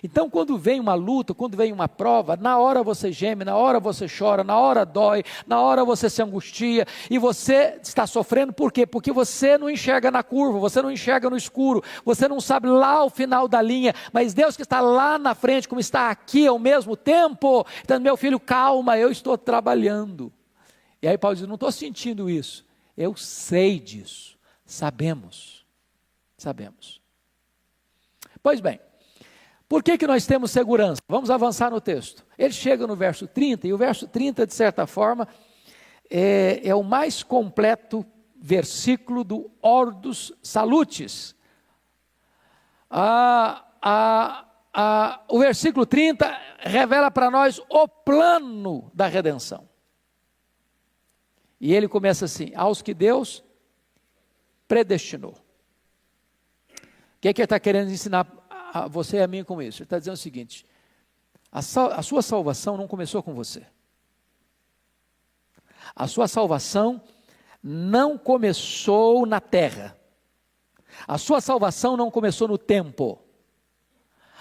Speaker 2: Então, quando vem uma luta, quando vem uma prova, na hora você geme, na hora você chora, na hora dói, na hora você se angustia, e você está sofrendo, por quê? Porque você não enxerga na curva, você não enxerga no escuro, você não sabe lá o final da linha, mas Deus que está lá na frente, como está aqui ao mesmo tempo, então, meu filho, calma, eu estou trabalhando. E aí Paulo diz: não estou sentindo isso, eu sei disso, sabemos. Pois bem, por que nós temos segurança? Vamos avançar no texto. Ele chega no verso 30, e o verso 30, de certa forma, é o mais completo versículo do Ordo Salutis. O versículo 30 revela para nós o plano da redenção. E ele começa assim: aos que Deus predestinou. O que é que ele está querendo ensinar a você e a mim com isso? Ele está dizendo o seguinte: a sua salvação não começou com você. A sua salvação não começou na terra. A sua salvação não começou no tempo.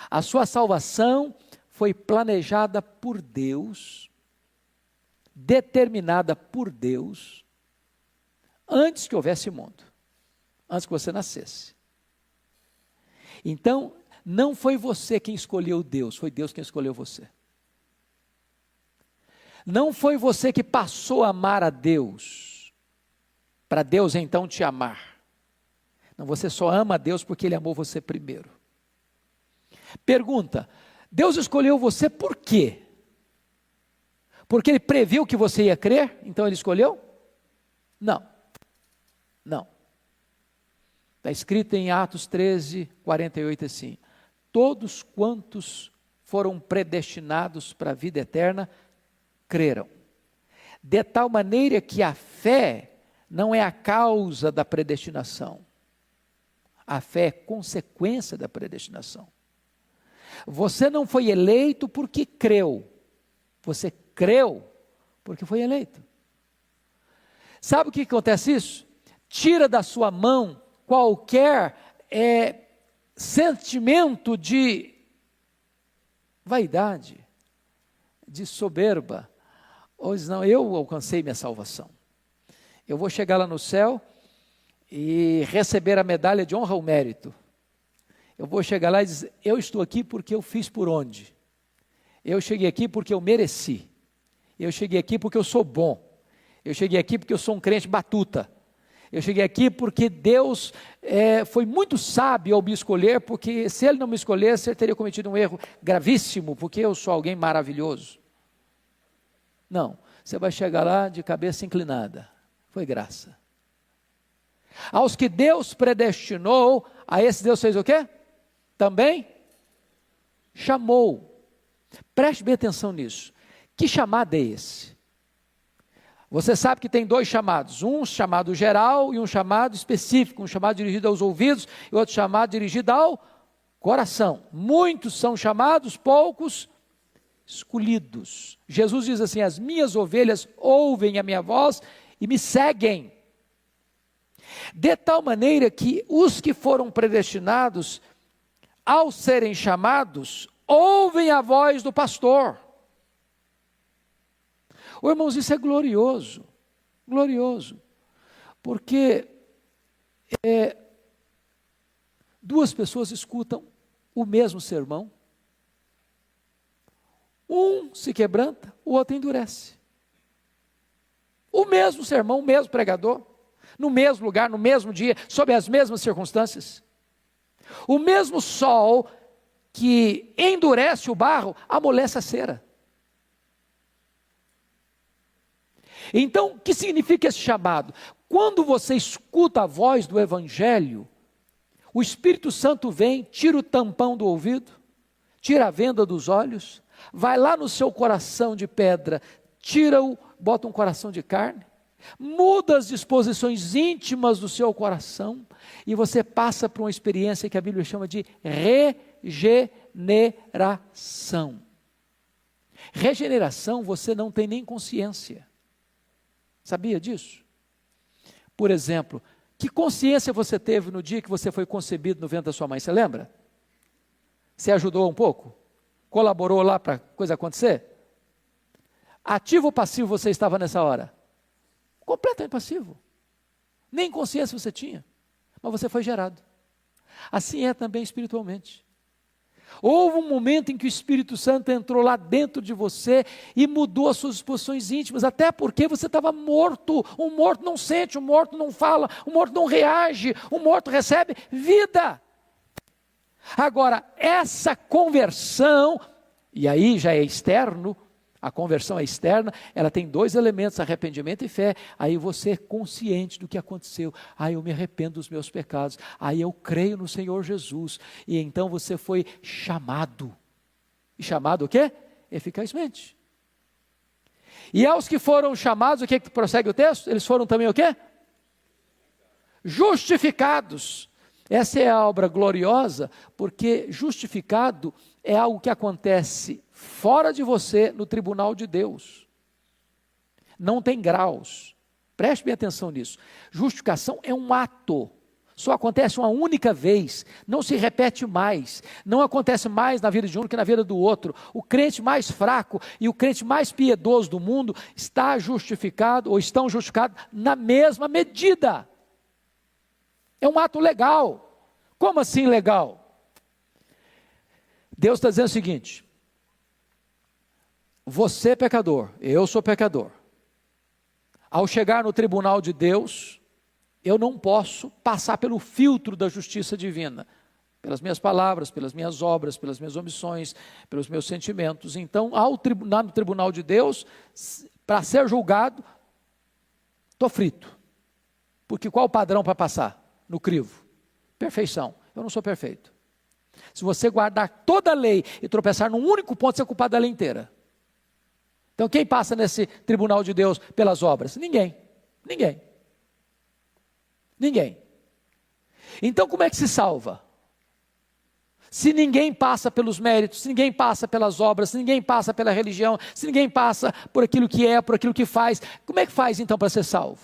Speaker 2: A sua salvação foi planejada por Deus, determinada por Deus, antes que houvesse mundo, antes que você nascesse. Então, não foi você quem escolheu Deus, foi Deus quem escolheu você. Não foi você que passou a amar a Deus, para Deus então te amar. Não, você só ama a Deus porque Ele amou você primeiro. Pergunta: Deus escolheu você por quê? Porque Ele previu que você ia crer, então Ele escolheu? Não. Está escrito em Atos 13, 48 assim: todos quantos foram predestinados para a vida eterna, creram. De tal maneira que a fé não é a causa da predestinação. A fé é consequência da predestinação. Você não foi eleito porque creu. Você creu porque foi eleito. Sabe o que acontece isso? Tira da sua mão qualquer sentimento de vaidade, de soberba. Ou diz: não, eu alcancei minha salvação. Eu vou chegar lá no céu e receber a medalha de honra ao mérito. Eu vou chegar lá e dizer: eu estou aqui porque eu fiz por onde? Eu cheguei aqui porque eu mereci. Eu cheguei aqui porque eu sou bom. Eu cheguei aqui porque eu sou um crente batuta. Eu cheguei aqui porque Deus foi muito sábio ao me escolher, porque se Ele não me escolhesse, Ele teria cometido um erro gravíssimo, porque eu sou alguém maravilhoso. Não, você vai chegar lá de cabeça inclinada. Foi graça. Aos que Deus predestinou, a esse Deus fez o quê? Também chamou. Preste bem atenção nisso. Que chamado é esse? Você sabe que tem dois chamados, um chamado geral e um chamado específico, um chamado dirigido aos ouvidos e outro chamado dirigido ao coração. Muitos são chamados, poucos escolhidos. Jesus diz assim: as minhas ovelhas ouvem a minha voz e me seguem. De tal maneira que os que foram predestinados, ao serem chamados, ouvem a voz do pastor. Irmãos, isso é glorioso, glorioso, porque duas pessoas escutam o mesmo sermão, um se quebranta, o outro endurece. O mesmo sermão, o mesmo pregador, no mesmo lugar, no mesmo dia, sob as mesmas circunstâncias. O mesmo sol que endurece o barro, amolece a cera. Então, o que significa esse chamado? Quando você escuta a voz do Evangelho, o Espírito Santo vem, tira o tampão do ouvido, tira a venda dos olhos, vai lá no seu coração de pedra, tira-o, bota um coração de carne, muda as disposições íntimas do seu coração, e você passa por uma experiência que a Bíblia chama de regeneração. Regeneração você não tem nem consciência. Sabia disso? Por exemplo, que consciência você teve no dia que você foi concebido no ventre da sua mãe? Você lembra? Você ajudou um pouco? Colaborou lá para a coisa acontecer? Ativo ou passivo você estava nessa hora? Completamente passivo. Nem consciência você tinha, mas você foi gerado. Assim é também espiritualmente. Houve um momento em que o Espírito Santo entrou lá dentro de você e mudou as suas disposições íntimas, até porque você estava morto. Um morto não sente, um morto não fala, um morto não reage, um morto recebe vida. Agora, essa conversão, e aí já é externo, a conversão é externa, ela tem dois elementos, arrependimento e fé. Aí você é consciente do que aconteceu. Aí eu me arrependo dos meus pecados. Aí eu creio no Senhor Jesus. E então você foi chamado. E chamado o quê? Eficazmente. E aos que foram chamados, o que prossegue o texto? Eles foram também o quê? Justificados. Essa é a obra gloriosa, porque justificado é algo que acontece fora de você, no tribunal de Deus. Não tem graus. Preste bem atenção nisso. Justificação é um ato. Só acontece uma única vez. Não se repete mais. Não acontece mais na vida de um que na vida do outro. O crente mais fraco e o crente mais piedoso do mundo está justificado, ou estão justificados na mesma medida. É um ato legal. Como assim legal? Deus está dizendo o seguinte: você é pecador, eu sou pecador. Ao chegar no tribunal de Deus, eu não posso passar pelo filtro da justiça divina, pelas minhas palavras, pelas minhas obras, pelas minhas omissões, pelos meus sentimentos. Então, no tribunal de Deus, para ser julgado, estou frito. Porque qual o padrão para passar no crivo? Perfeição. Eu não sou perfeito. Se você guardar toda a lei e tropeçar num único ponto, você é culpado da lei inteira. Então quem passa nesse tribunal de Deus pelas obras? Ninguém. Ninguém. Ninguém. Então como é que se salva? Se ninguém passa pelos méritos, se ninguém passa pelas obras, se ninguém passa pela religião, se ninguém passa por aquilo que é, por aquilo que faz, como é que faz então para ser salvo?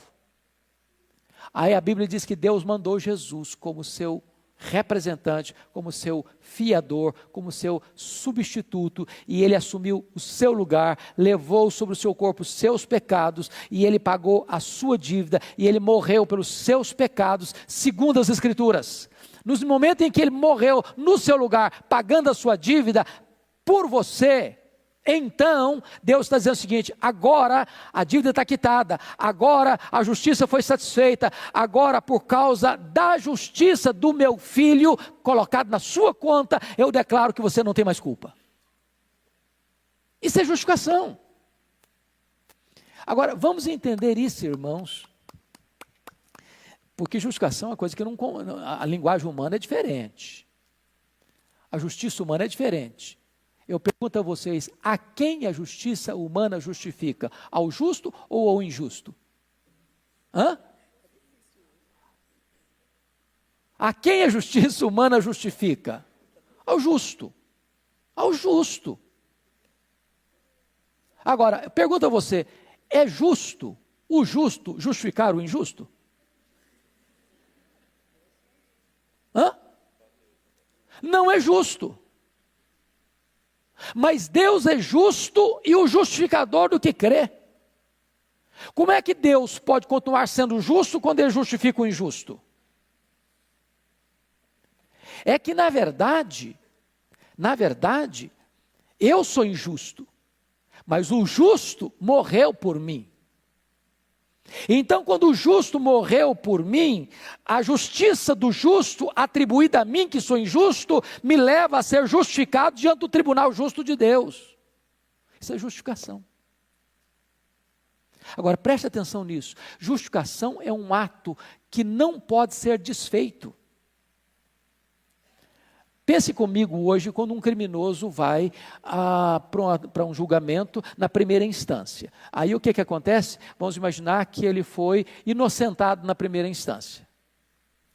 Speaker 2: Aí a Bíblia diz que Deus mandou Jesus como seu representante, como seu fiador, como seu substituto, e ele assumiu o seu lugar, levou sobre o seu corpo os seus pecados, e ele pagou a sua dívida, e ele morreu pelos seus pecados, segundo as Escrituras. No momento em que ele morreu no seu lugar, pagando a sua dívida por você, então Deus está dizendo o seguinte: agora a dívida está quitada, agora a justiça foi satisfeita, agora por causa da justiça do meu filho, colocado na sua conta, eu declaro que você não tem mais culpa. Isso é justificação. Agora, vamos entender isso, irmãos, porque justificação é uma coisa que não, a linguagem humana é diferente. A justiça humana é diferente. Eu pergunto a vocês, a quem a justiça humana justifica? Ao justo ou ao injusto? Hã? A quem a justiça humana justifica? Ao justo. Ao justo. Agora, eu pergunto a você, é justo o justo justificar o injusto? Hã? Não é justo. Mas Deus é justo e o justificador do que crê. Como é que Deus pode continuar sendo justo quando Ele justifica o injusto? É que na verdade, eu sou injusto, mas o justo morreu por mim. Então, quando o justo morreu por mim, a justiça do justo atribuída a mim, que sou injusto, me leva a ser justificado diante do tribunal justo de Deus. Isso é justificação. Agora, preste atenção nisso. Justificação é um ato que não pode ser desfeito. Pense comigo hoje quando um criminoso vai para um julgamento na primeira instância. Aí o que acontece? Vamos imaginar que ele foi inocentado na primeira instância.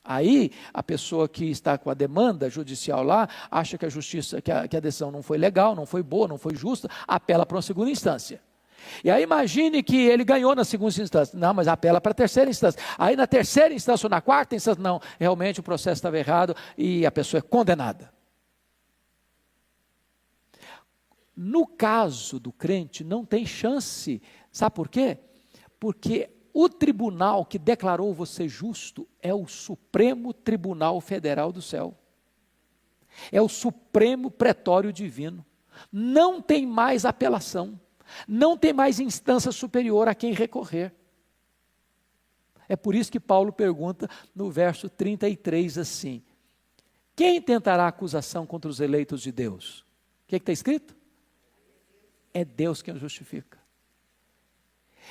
Speaker 2: Aí a pessoa que está com a demanda judicial lá, acha que a justiça, que a decisão não foi legal, não foi boa, não foi justa, apela para uma segunda instância. E aí imagine que ele ganhou na segunda instância, não, mas apela para a terceira instância. Aí na terceira instância ou na quarta instância, não, realmente o processo estava errado e a pessoa é condenada. No caso do crente não tem chance, sabe por quê? Porque o tribunal que declarou você justo é o Supremo Tribunal Federal do céu. É o Supremo Pretório Divino. Não tem mais apelação. Não tem mais instância superior a quem recorrer. É por isso que Paulo pergunta no verso 33 assim: quem tentará acusação contra os eleitos de Deus? O que está escrito? É Deus quem os justifica.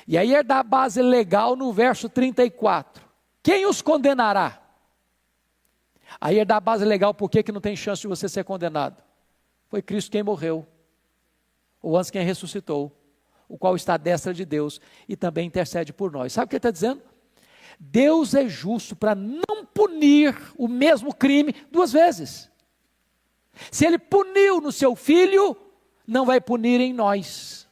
Speaker 2: E aí é da base legal no verso 34. Quem os condenará? Aí é da base legal por que não tem chance de você ser condenado. Foi Cristo quem morreu. Ou antes quem ressuscitou, o qual está à destra de Deus e também intercede por nós. Sabe o que ele está dizendo? Deus é justo para não punir o mesmo crime duas vezes. Se Ele puniu no seu Filho, não vai punir em nós.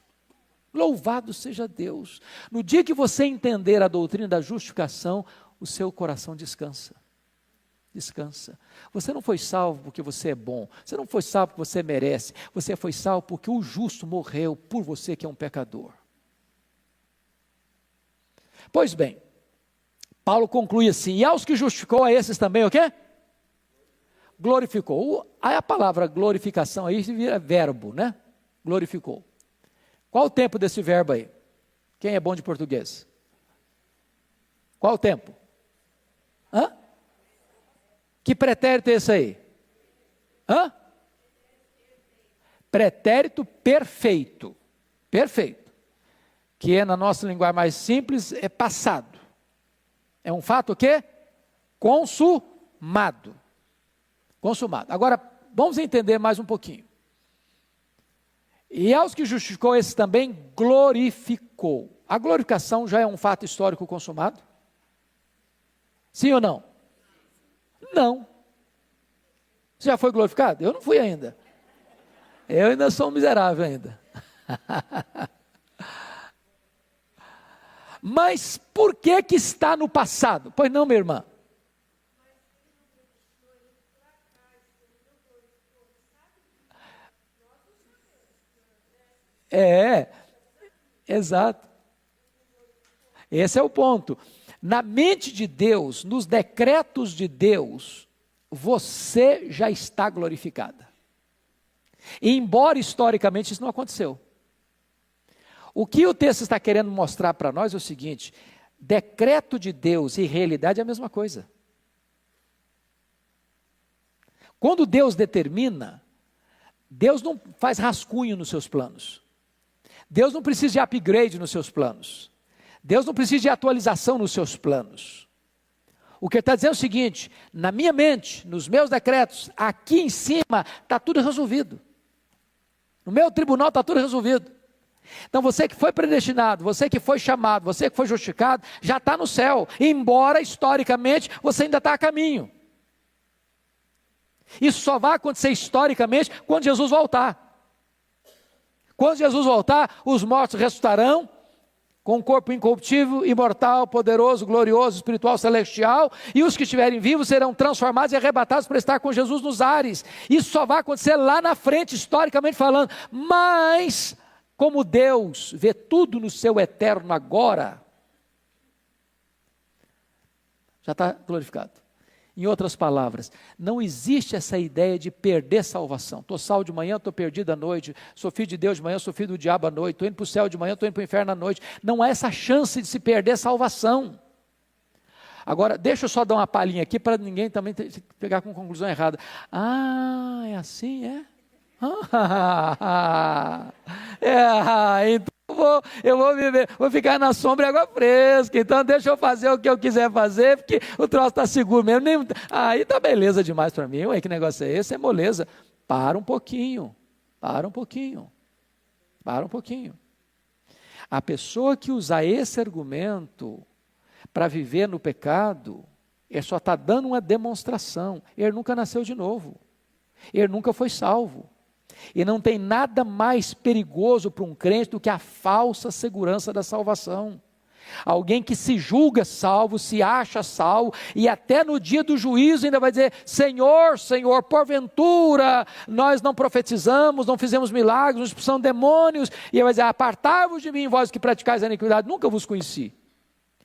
Speaker 2: Louvado seja Deus. No dia que você entender a doutrina da justificação, o seu coração descansa. Descansa. Você não foi salvo porque você é bom. Você não foi salvo porque você merece. Você foi salvo porque o justo morreu por você que é um pecador. Pois bem, Paulo conclui assim: e aos que justificou, a esses também o quê? Glorificou. Aí a palavra glorificação aí vira verbo, né? Glorificou. Qual o tempo desse verbo aí? Quem é bom de português? Qual o tempo? Hã? Que pretérito é esse aí? Hã? Pretérito perfeito. Perfeito. Que é, na nossa linguagem mais simples, é passado. É um fato o quê? Consumado. Consumado. Agora, vamos entender mais um pouquinho. E aos que justificou, esse também glorificou. A glorificação já é um fato histórico consumado? Sim ou não? Não. Você já foi glorificado? Eu não fui ainda. Eu ainda sou um miserável ainda. Mas por que está no passado? Pois não, minha irmã? Exato. Esse é o ponto. Na mente de Deus, nos decretos de Deus, você já está glorificada. E embora historicamente isso não aconteceu. O que o texto está querendo mostrar para nós é o seguinte: decreto de Deus e realidade é a mesma coisa. Quando Deus determina, Deus não faz rascunho nos seus planos. Deus não precisa de upgrade nos seus planos. Deus não precisa de atualização nos seus planos. O que ele está dizendo é o seguinte: na minha mente, nos meus decretos, aqui em cima está tudo resolvido. No meu tribunal está tudo resolvido. Então você que foi predestinado, você que foi chamado, você que foi justificado, já está no céu, embora historicamente você ainda está a caminho. Isso só vai acontecer historicamente quando Jesus voltar. Quando Jesus voltar, os mortos ressuscitarão, com um corpo incorruptível, imortal, poderoso, glorioso, espiritual, celestial, e os que estiverem vivos serão transformados e arrebatados para estar com Jesus nos ares. Isso só vai acontecer lá na frente, historicamente falando. Mas, como Deus vê tudo no seu eterno agora, já está glorificado. Em outras palavras, não existe essa ideia de perder salvação. Estou salvo de manhã, estou perdido à noite. Sou filho de Deus de manhã, sou filho do diabo à noite. Estou indo para o céu de manhã, estou indo para o inferno à noite. Não há essa chance de se perder salvação. Agora, deixa eu só dar uma palhinha aqui para ninguém também pegar com conclusão errada. Ah, é assim, é? Então eu vou viver, vou ficar na sombra e água fresca, então deixa eu fazer o que eu quiser fazer, porque o troço está seguro mesmo. Aí está beleza demais para mim. Ué, que negócio é esse? É moleza. Para um pouquinho. A pessoa que usar esse argumento para viver no pecado, ele só está dando uma demonstração. Ele nunca nasceu de novo. Ele nunca foi salvo. E não tem nada mais perigoso para um crente do que a falsa segurança da salvação. Alguém que se julga salvo, se acha salvo, e até no dia do juízo ainda vai dizer: Senhor, Senhor, porventura nós não profetizamos, não fizemos milagres, não expulsamos demônios, e ele vai dizer: apartai-vos de mim, vós que praticais a iniquidade, nunca vos conheci.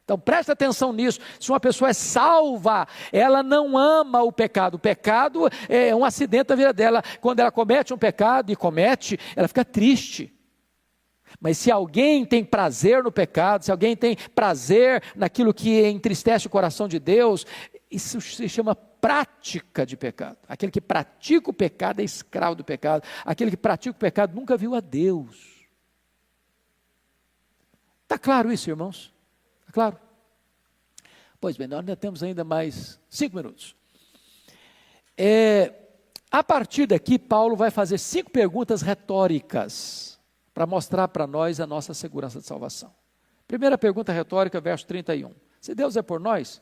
Speaker 2: Então presta atenção nisso. Se uma pessoa é salva, ela não ama o pecado. O pecado é um acidente da vida dela. Quando ela comete um pecado, e comete, ela fica triste. Mas se alguém tem prazer no pecado, se alguém tem prazer naquilo que entristece o coração de Deus, isso se chama prática de pecado. Aquele que pratica o pecado é escravo do pecado. Aquele que pratica o pecado nunca viu a Deus. Está claro isso, irmãos? Claro? Pois bem, nós ainda temos ainda mais 5 minutos. A partir daqui, Paulo vai fazer 5 perguntas retóricas para mostrar para nós a nossa segurança de salvação. Primeira pergunta retórica, verso 31. Se Deus é por nós,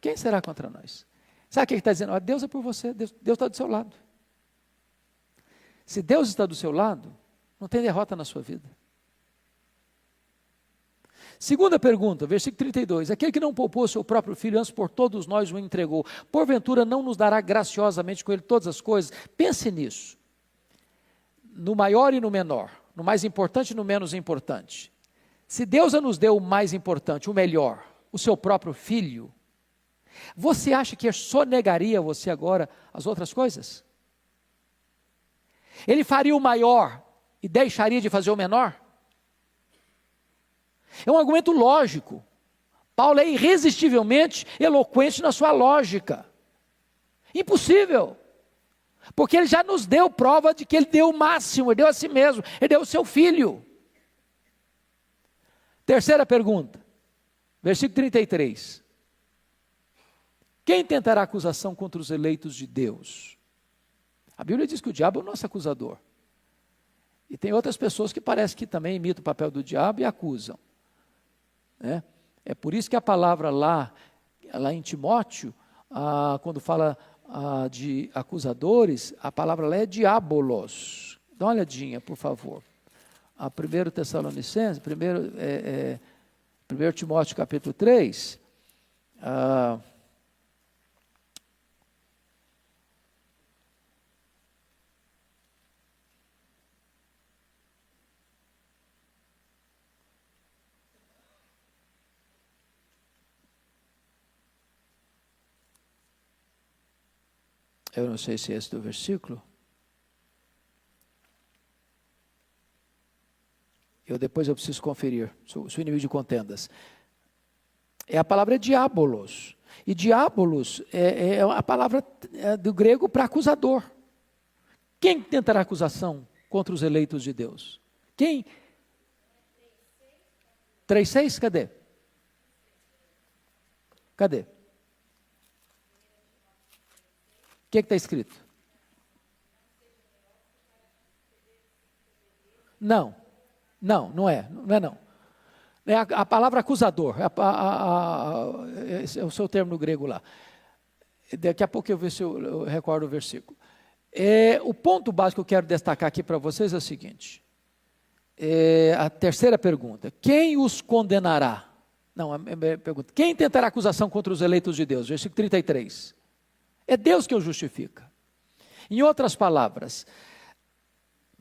Speaker 2: quem será contra nós? Sabe o que ele está dizendo? Deus é por você, Deus está do seu lado. Se Deus está do seu lado, não tem derrota na sua vida. Segunda pergunta, versículo 32, aquele que não poupou seu próprio filho, antes por todos nós o entregou, porventura não nos dará graciosamente com ele todas as coisas? Pense nisso, no maior e no menor, no mais importante e no menos importante. Se Deus já nos deu o mais importante, o melhor, o seu próprio filho, você acha que sonegaria você agora as outras coisas? Ele faria o maior e deixaria de fazer o menor? É um argumento lógico. Paulo é irresistivelmente eloquente na sua lógica. Impossível. Porque ele já nos deu prova de que ele deu o máximo, ele deu a si mesmo, ele deu o seu filho. Terceira pergunta, versículo 33. Quem tentará acusação contra os eleitos de Deus? A Bíblia diz que o diabo é o nosso acusador. E tem outras pessoas que parece que também imitam o papel do diabo e acusam. É por isso que a palavra lá em Timóteo, quando fala de acusadores, a palavra lá é diabolos. Dá uma olhadinha, por favor. 1 Tessalonicenses, 1 Timóteo capítulo 3, eu não sei se é esse do versículo. Depois eu preciso conferir. Sou inimigo de contendas. A palavra é diabolos. E diabolos é a palavra do grego para acusador. Quem tentará acusação contra os eleitos de Deus? Quem? 3,6? Cadê? Cadê? O que está escrito? Não, não é não. É a palavra acusador, esse é o seu termo no grego lá. Daqui a pouco eu ver se eu recordo o versículo. O ponto básico que eu quero destacar aqui para vocês é o seguinte. A terceira pergunta. Quem os condenará? Não, a pergunta. Quem tentará acusação contra os eleitos de Deus? Versículo 33. É Deus que os justifica. Em outras palavras,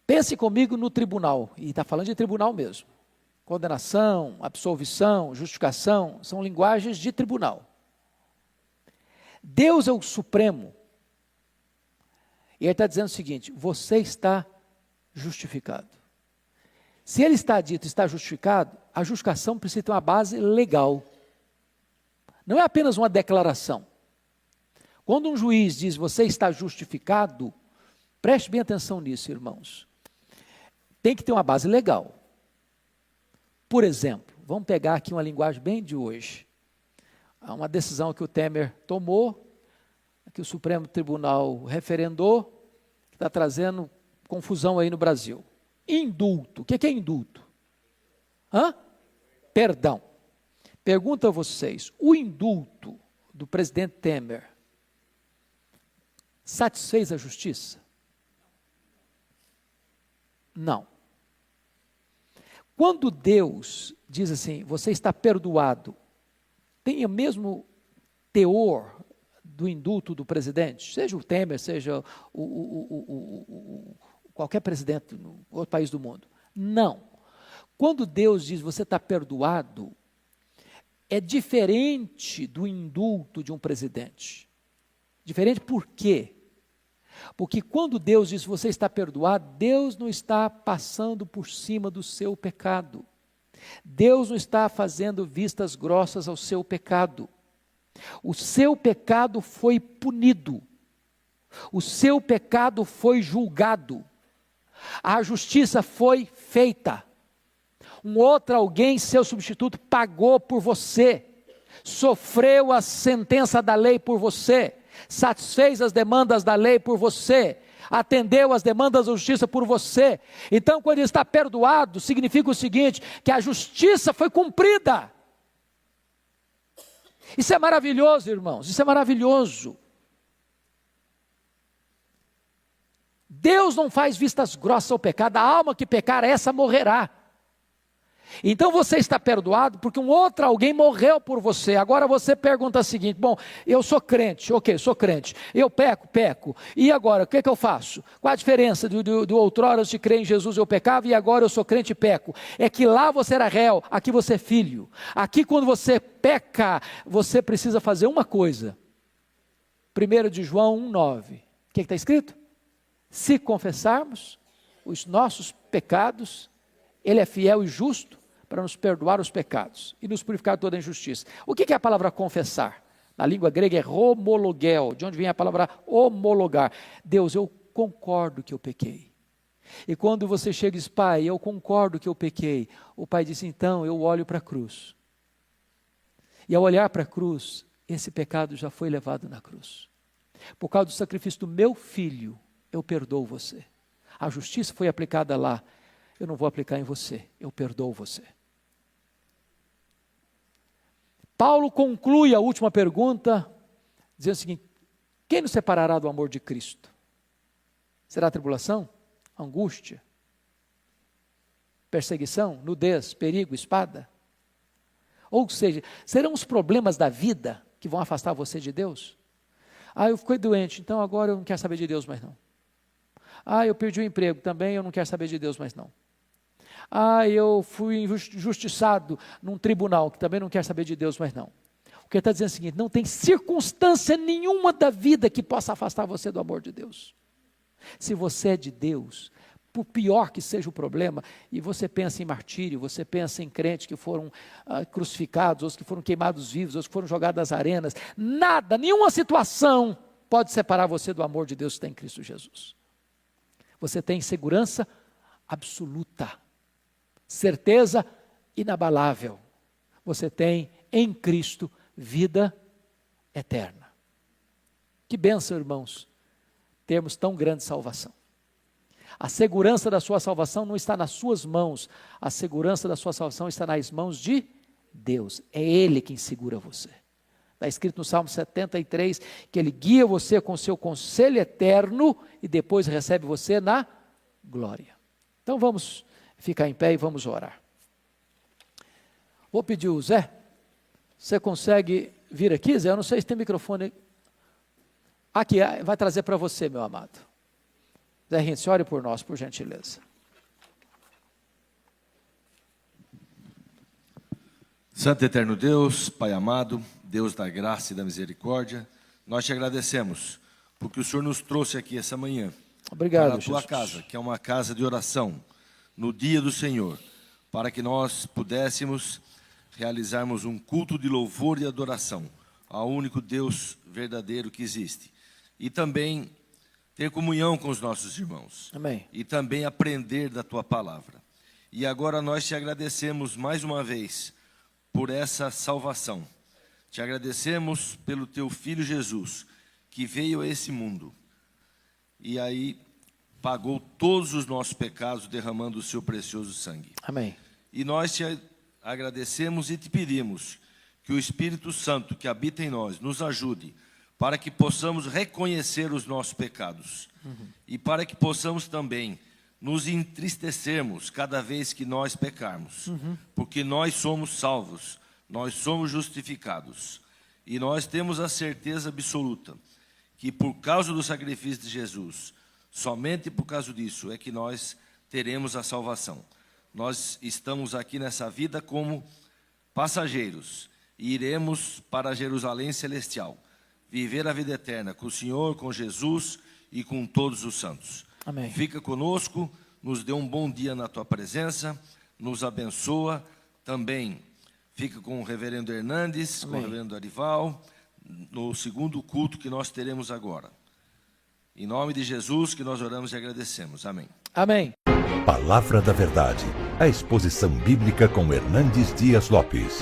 Speaker 2: pense comigo no tribunal. E está falando de tribunal mesmo. Condenação, absolvição, justificação, são linguagens de tribunal. Deus é o Supremo. E Ele está dizendo o seguinte, você está justificado. Se Ele está dito, está justificado, a justificação precisa ter uma base legal. Não é apenas uma declaração. Quando um juiz diz, você está justificado, preste bem atenção nisso, irmãos. Tem que ter uma base legal. Por exemplo, vamos pegar aqui uma linguagem bem de hoje. Há uma decisão que o Temer tomou, que o Supremo Tribunal referendou, que está trazendo confusão aí no Brasil. Indulto. O que é indulto? Perdão. Pergunto a vocês, o indulto do presidente Temer satisfez a justiça? Não. Quando Deus diz assim, você está perdoado, tem o mesmo teor do indulto do presidente, seja o Temer, seja qualquer presidente no outro país do mundo. Não. Quando Deus diz você está perdoado, é diferente do indulto de um presidente. Diferente por quê? Porque quando Deus diz você está perdoado, Deus não está passando por cima do seu pecado. Deus não está fazendo vistas grossas ao seu pecado. O seu pecado foi punido. O seu pecado foi julgado. A justiça foi feita. Um outro alguém, seu substituto, pagou por você. Sofreu a sentença da lei por você. Satisfez as demandas da lei por você, atendeu as demandas da justiça por você. Então, quando ele está perdoado, significa o seguinte, que a justiça foi cumprida. Isso é maravilhoso, irmãos, isso é maravilhoso. Deus não faz vistas grossas ao pecado, a alma que pecar, essa morrerá. Então você está perdoado porque um outro alguém morreu por você. Agora você pergunta o seguinte, bom, eu sou crente, ok, sou crente, eu peco, e agora, o que eu faço? Qual a diferença do outrora antes de crer em Jesus eu pecava e agora eu sou crente e peco? É que lá você era réu, aqui você é filho. Aqui quando você peca, você precisa fazer uma coisa. 1 de João 1,9, o que está escrito? Se confessarmos os nossos pecados, Ele é fiel e justo para nos perdoar os pecados e nos purificar de toda injustiça. O que é a palavra confessar? Na língua grega é homologel, de onde vem a palavra homologar. Deus, eu concordo que eu pequei. E quando você chega e diz, Pai, eu concordo que eu pequei, o Pai diz, então eu olho para a cruz. E ao olhar para a cruz, esse pecado já foi levado na cruz. Por causa do sacrifício do meu filho, eu perdoo você. A justiça foi aplicada lá. Eu não vou aplicar em você, eu perdoo você. Paulo conclui a última pergunta, dizendo o seguinte, quem nos separará do amor de Cristo? Será tribulação? Angústia? Perseguição? Nudez? Perigo? Espada? Ou seja, serão os problemas da vida que vão afastar você de Deus? Eu fiquei doente, então agora eu não quero saber de Deus mais não. Eu perdi o emprego, também eu não quero saber de Deus mais não. Eu fui injustiçado num tribunal, que também não quer saber de Deus mais não. O que ele está dizendo é o seguinte, não tem circunstância nenhuma da vida que possa afastar você do amor de Deus. Se você é de Deus, por pior que seja o problema, e você pensa em martírio, você pensa em crentes que foram crucificados, outros que foram queimados vivos, outros que foram jogados nas arenas, nada, nenhuma situação pode separar você do amor de Deus que está em Cristo Jesus. Você tem segurança absoluta. certeza inabalável. Você tem em Cristo vida eterna. Que bênção, irmãos, termos tão grande salvação. A segurança da sua salvação não está nas suas mãos, a segurança da sua salvação está nas mãos de Deus. É Ele quem segura você. Está escrito no Salmo 73, que Ele guia você com seu conselho eterno e depois recebe você na glória. Então vamos ficar em pé e vamos orar. Vou pedir o Zé, você consegue vir aqui, Zé? Eu não sei se tem microfone. Aqui, vai trazer para você, meu amado. Zé Rince, ore por nós, por gentileza.
Speaker 3: Santo e eterno Deus, Pai amado, Deus da graça e da misericórdia, nós te agradecemos, porque o Senhor nos trouxe aqui essa manhã.
Speaker 2: Obrigado,
Speaker 3: para a tua
Speaker 2: Jesus.
Speaker 3: casa, que é uma casa de oração, no dia do Senhor, para que nós pudéssemos realizarmos um culto de louvor e adoração ao único Deus verdadeiro que existe. E também ter comunhão com os nossos irmãos.
Speaker 2: Amém.
Speaker 3: E também aprender da tua palavra. E agora nós te agradecemos mais uma vez por essa salvação. Te agradecemos pelo teu Filho Jesus, que veio a esse mundo. E aí pagou todos os nossos pecados, derramando o seu precioso sangue.
Speaker 2: Amém.
Speaker 3: E nós te agradecemos e te pedimos que o Espírito Santo que habita em nós nos ajude para que possamos reconhecer os nossos pecados e para que possamos também nos entristecermos cada vez que nós pecarmos, porque nós somos salvos, nós somos justificados e nós temos a certeza absoluta que por causa do sacrifício de Jesus, somente por causa disso é que nós teremos a salvação. Nós estamos aqui nessa vida como passageiros e iremos para Jerusalém celestial, viver a vida eterna com o Senhor, com Jesus e com todos os santos.
Speaker 2: Amém.
Speaker 3: Fica conosco, nos dê um bom dia na tua presença, nos abençoa, também fica com o reverendo Hernandes,
Speaker 2: Amém.
Speaker 3: com o reverendo Arival, no segundo culto que nós teremos agora. Em nome de Jesus que nós oramos e agradecemos. Amém.
Speaker 2: Amém.
Speaker 1: Palavra da Verdade, a exposição bíblica com Hernandes Dias Lopes.